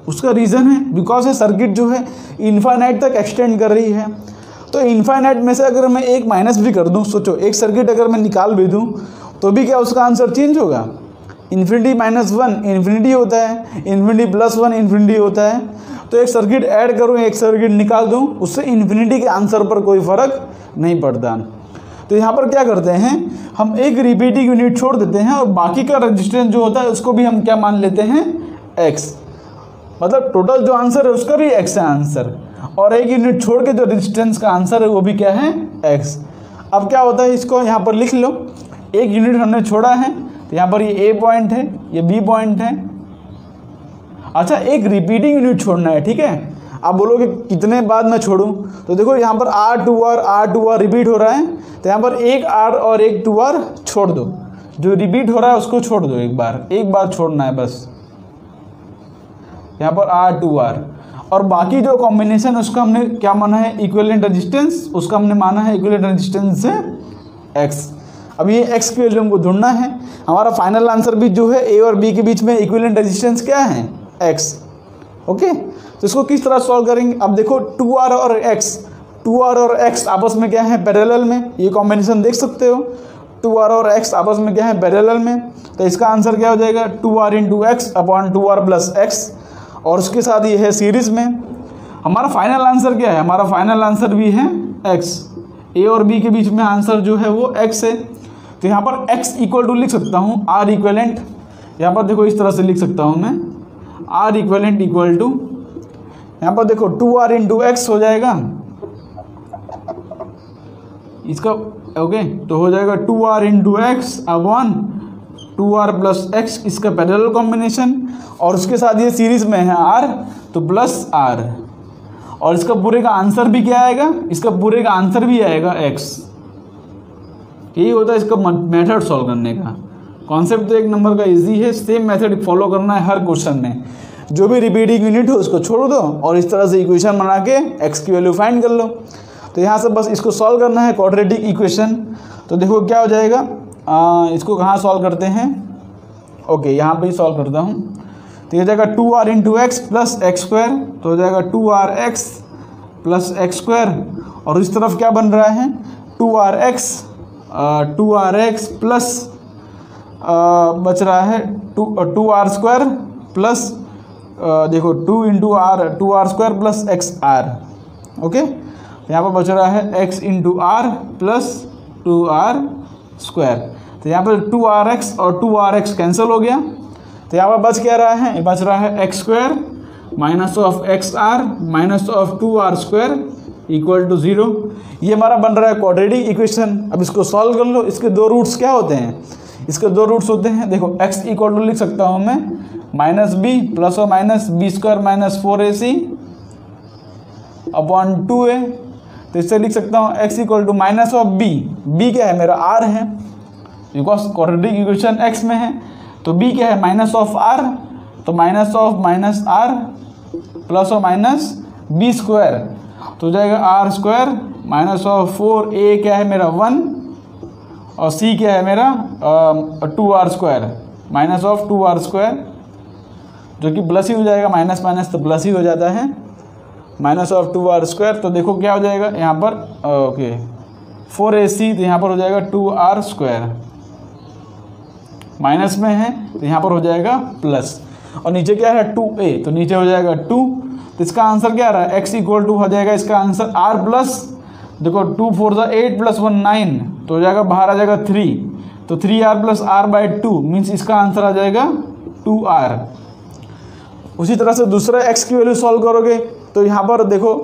Speaker 1: उसका रीज़न है बिकॉज ये सर्किट जो है इन्फाइनाइट तक एक्सटेंड कर रही है। तो इन्फाइनाइट में से अगर मैं एक माइनस भी कर दूं, सोचो एक सर्किट अगर मैं निकाल भी दूं तो भी क्या उसका आंसर चेंज होगा। इन्फिनिटी -1 इन्फिनिटी होता है, इन्फिनिटी +1 इन्फिनिटी होता है। तो एक सर्किट ऐड करूँ एक सर्किट निकाल दूँ, उससे इन्फिनिटी के आंसर पर कोई फ़र्क नहीं पड़ता। तो यहाँ पर क्या करते हैं, हम एक रिपीटिंग यूनिट छोड़ देते हैं और बाकी का रेजिस्टेंस जो होता है उसको भी हम क्या मान लेते हैं, एक्स। मतलब टोटल जो आंसर है उसका भी एक्स है आंसर, और एक यूनिट छोड़ के जो रेजिस्टेंस का आंसर है वो भी क्या है, एक्स। अब क्या होता है, इसको यहाँ पर लिख लो, एक यूनिट हमने छोड़ा है तो यहाँ पर ये ए पॉइंट है, ये बी पॉइंट है। अच्छा एक रिपीटिंग यूनिट छोड़ना है, ठीक है। आप बोलोगे कितने बाद मैं छोड़ूं, तो देखो यहाँ पर R2R रिपीट हो रहा है, तो यहाँ पर एक R और एक 2R छोड़ दो, जो रिपीट हो रहा है उसको छोड़ दो, एक बार छोड़ना है बस। यहाँ पर R2R और बाकी जो कॉम्बिनेशन उसका हमने क्या माना है, इक्विवेलेंट रेजिस्टेंस, उसका हमने माना है इक्विवेलेंट रेजिस्टेंस से एक्स। अब ये एक्स की वैल्यू हमको ढूंढना है। हमारा फाइनल आंसर भी जो है ए और बी के बीच में इक्विवेलेंट रेजिस्टेंस क्या है, एक्स। ओके, तो इसको किस तरह सॉल्व करेंगे। अब देखो 2R और x आपस में क्या है, पैरेलल में। ये कॉम्बिनेशन देख सकते हो, 2R और x आपस में क्या है, पैरेलल में। तो इसका आंसर क्या हो जाएगा, 2R × x upon 2R + x, और उसके साथ ये है सीरीज में। हमारा फाइनल आंसर क्या है, हमारा फाइनल आंसर भी है x। ए और बी के बीच में आंसर जो है वो x है। तो यहाँ पर x = लिख सकता हूँ R इक्विवेलेंट। यहाँ पर देखो इस तरह से लिख सकता हूँ मैं, R इक्विवेलेंट = यहाँ पर देखो 2R × x हो जाएगा इसका। ओके, तो हो जाएगा 2R × x upon 2R + x, इसका पैरेलल कॉम्बिनेशन, और उसके साथ ये सीरीज में है R, तो +R, और इसका पूरे का आंसर भी क्या आएगा, इसका पूरे का आंसर भी आएगा x। यही होता है इसका मेथड सॉल्व करने का। कॉन्सेप्ट तो एक नंबर का इजी है, सेम मेथड फॉलो करना है हर क्वेश्चन में। जो भी रिपीटिंग यूनिट हो उसको छोड़ दो और इस तरह से इक्वेशन बना के x की वैल्यू फाइंड कर लो। तो यहाँ से बस इसको सॉल्व करना है, क्वाड्रेटिक इक्वेशन। तो देखो क्या हो जाएगा, इसको कहाँ सॉल्व करते हैं, ओके यहाँ पे ही सॉल्व करता हूँ। तो ये हो जाएगा 2R × x + x², तो हो जाएगा 2RX + x², और इस तरफ क्या बन रहा है, 2RX प्लस बच रहा है 2R² प्लस देखो 2R² + XR। ओके, यहाँ पर बच रहा है x × R + 2R²। तो यहाँ पर 2RX और 2RX कैंसिल हो गया, तो यहाँ पर बच क्या रहा है, बच रहा है x² -XR -2R² = 0। ये हमारा बन रहा है क्वाड्रेटिक इक्वेशन। अब इसको सॉल्व कर लो। इसके दो रूट्स क्या होते हैं, इसके दो रूट्स होते हैं, देखो x = लिख सकता हूँ मैं -b ± b² - 4ac upon 2a। तो इससे लिख सकता हूँ x = -b क्या है, मेरा r है, बिकॉज क्वाड्रेटिक इक्वेशन x में है। तो b क्या है, -r, तो -r ± b², तो हो जाएगा r² -4a क्या है मेरा 1, और c क्या है मेरा 2r² -2r², जो कि प्लस ही हो जाएगा, माइनस माइनस तो प्लस ही हो जाता है, -2r²। तो देखो क्या हो जाएगा यहाँ पर, ओके 4ac, तो यहाँ पर हो जाएगा 2r², माइनस में है तो यहाँ पर हो जाएगा प्लस, और नीचे क्या है 2a, तो नीचे हो जाएगा 2। तो इसका आंसर क्या आ रहा है, x = हो जाएगा इसका आंसर r प्लस, देखो 2 4 8 + 1 9, तो हो जाएगा बाहर आ जाएगा 3, तो 3r + r/2 मीन्स इसका आंसर आ जाएगा 2r। उसी तरह से दूसरा x की वैल्यू सॉल्व करोगे तो यहाँ पर देखो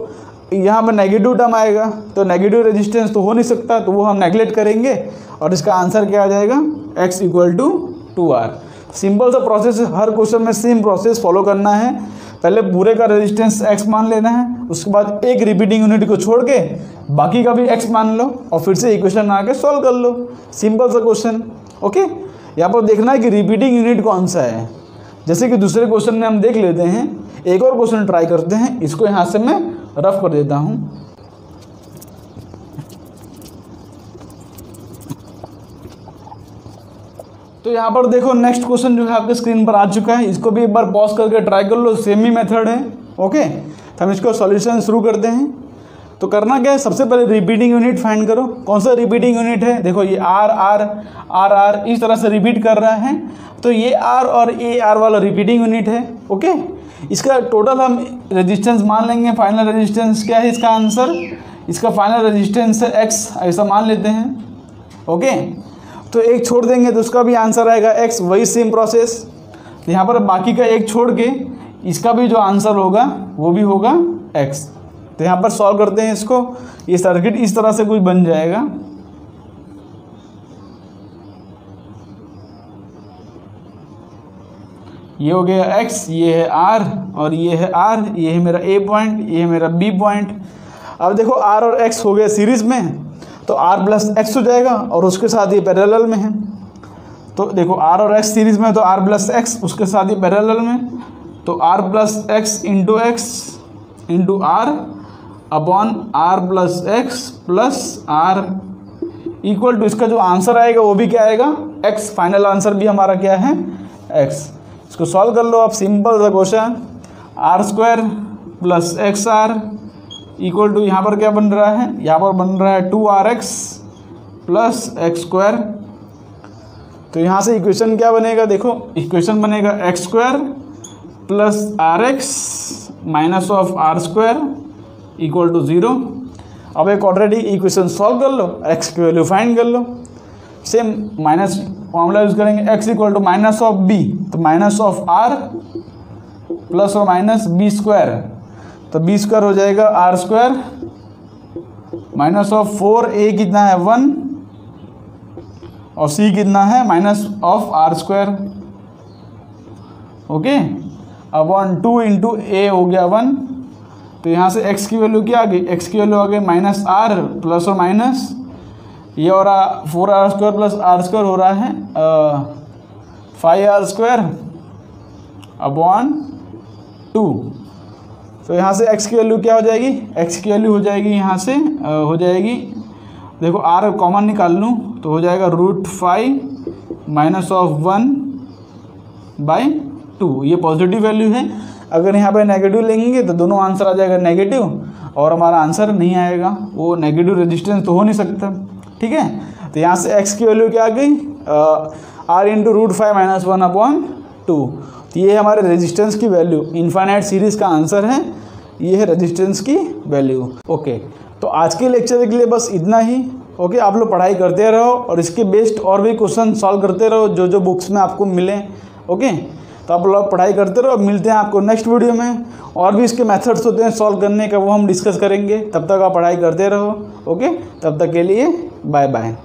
Speaker 1: यहाँ पर नेगेटिव टर्म आएगा, तो नेगेटिव रेजिस्टेंस तो हो नहीं सकता, तो वो हम नेगलेक्ट करेंगे और इसका आंसर क्या आ जाएगा, x = 2R। सिंपल सा प्रोसेस, हर क्वेश्चन में सेम प्रोसेस फॉलो करना है। पहले पूरे का रेजिस्टेंस x मान लेना है, उसके बाद एक रिपीटिंग यूनिट को छोड़ के बाकी का भी x मान लो और फिर से इक्वेशन आके सॉल्व कर लो। सिंपल सा क्वेश्चन। ओके, यहाँ पर देखना है कि रिपीटिंग यूनिट कौन सा है। जैसे कि दूसरे क्वेश्चन में हम देख लेते हैं, एक और क्वेश्चन ट्राई करते हैं। इसको यहाँ से मैं रफ कर देता हूँ। तो यहाँ पर देखो नेक्स्ट क्वेश्चन जो है आपके स्क्रीन पर आ चुका है। इसको भी एक बार पॉज करके ट्राई कर लो, सेम ही मेथड है। ओके, तो हम इसको सॉल्यूशन शुरू करते हैं। तो करना क्या है, सबसे पहले रिपीटिंग यूनिट फाइंड करो। कौन सा रिपीटिंग यूनिट है, देखो ये आर आर आर आर इस तरह से रिपीट कर रहा है, तो ये आर और ए आर वाला रिपीटिंग यूनिट है। ओके, इसका टोटल हम रेजिस्टेंस मान लेंगे। फाइनल रेजिस्टेंस क्या है इसका आंसर, इसका फाइनल रेजिस्टेंस है एक्स, ऐसा मान लेते हैं। ओके, तो एक छोड़ देंगे तो उसका भी आंसर आएगा एक्स, वही सेम प्रोसेस। तो यहाँ पर बाकी का एक छोड़ के इसका भी जो आंसर होगा वो भी होगा एक्स। तो यहाँ पर सॉल्व करते हैं इसको। ये सर्किट इस तरह से कुछ बन जाएगा। ये हो गया x, ये है r और ये है r, ये है मेरा a पॉइंट, ये है मेरा b पॉइंट। अब देखो r और x हो गया सीरीज में, तो r + x हो जाएगा और उसके साथ ये पैरेलल में है। तो देखो r और x सीरीज में, तो r + x उसके साथ ही पैरेलल में, तो r + x × x × r upon r + x + r equal to, इसका जो आंसर आएगा वो भी क्या आएगा, x। फाइनल आंसर भी हमारा क्या है, x। इसको सॉल्व कर लो आप, सिंपल सा question. r² + xr equal to, यहाँ पर क्या बन रहा है, यहाँ पर बन रहा है 2rx + x²। तो यहाँ से इक्वेशन क्या बनेगा, देखो इक्वेशन बनेगा x² + rx - r² equal to 0। अब एक ऑलरेडी इक्वेशन सॉल्व कर लो, x की वैल्यू फाइंड कर लो। सेम माइनस फॉर्मूला यूज करेंगे, x = -b, तो -r ± b², तो b² हो जाएगा r² -4a कितना है 1 और c कितना है -r²। ओके, अपॉन 2 × a हो गया 1। तो यहाँ से x की वैल्यू क्या आ गई, x की वैल्यू आ गई -r ± ये हो रहा 4r² + r² हो रहा है 5r² अपॉन 2। तो यहाँ से x की वैल्यू क्या हो जाएगी, x की वैल्यू हो जाएगी यहाँ से हो जाएगी, देखो r कॉमन निकाल लूँ तो हो जाएगा √5 -1/2। ये पॉजिटिव वैल्यू है। अगर यहाँ पे नेगेटिव लेंगे तो दोनों आंसर आ जाएगा नेगेटिव और हमारा आंसर नहीं आएगा, वो नेगेटिव रेजिस्टेंस तो हो नहीं सकता। ठीक है, तो यहाँ से x की वैल्यू क्या आ गई, r × √5 - 1/2। तो ये हमारे रेजिस्टेंस की वैल्यू, इनफाइनाइट सीरीज़ का आंसर है, ये है रेजिस्टेंस की वैल्यू। ओके, तो आज के लेक्चर के लिए बस इतना ही। ओके, आप लोग पढ़ाई करते रहो और इसके बेस्ड और भी क्वेश्चन सॉल्व करते रहो जो जो बुक्स में आपको मिलें। ओके, तो आप लोग पढ़ाई करते रहो। मिलते हैं आपको नेक्स्ट वीडियो में। और भी इसके मेथड्स होते हैं सॉल्व करने का, वो हम डिस्कस करेंगे। तब तक आप पढ़ाई करते रहो। ओके, तब तक के लिए बाय बाय।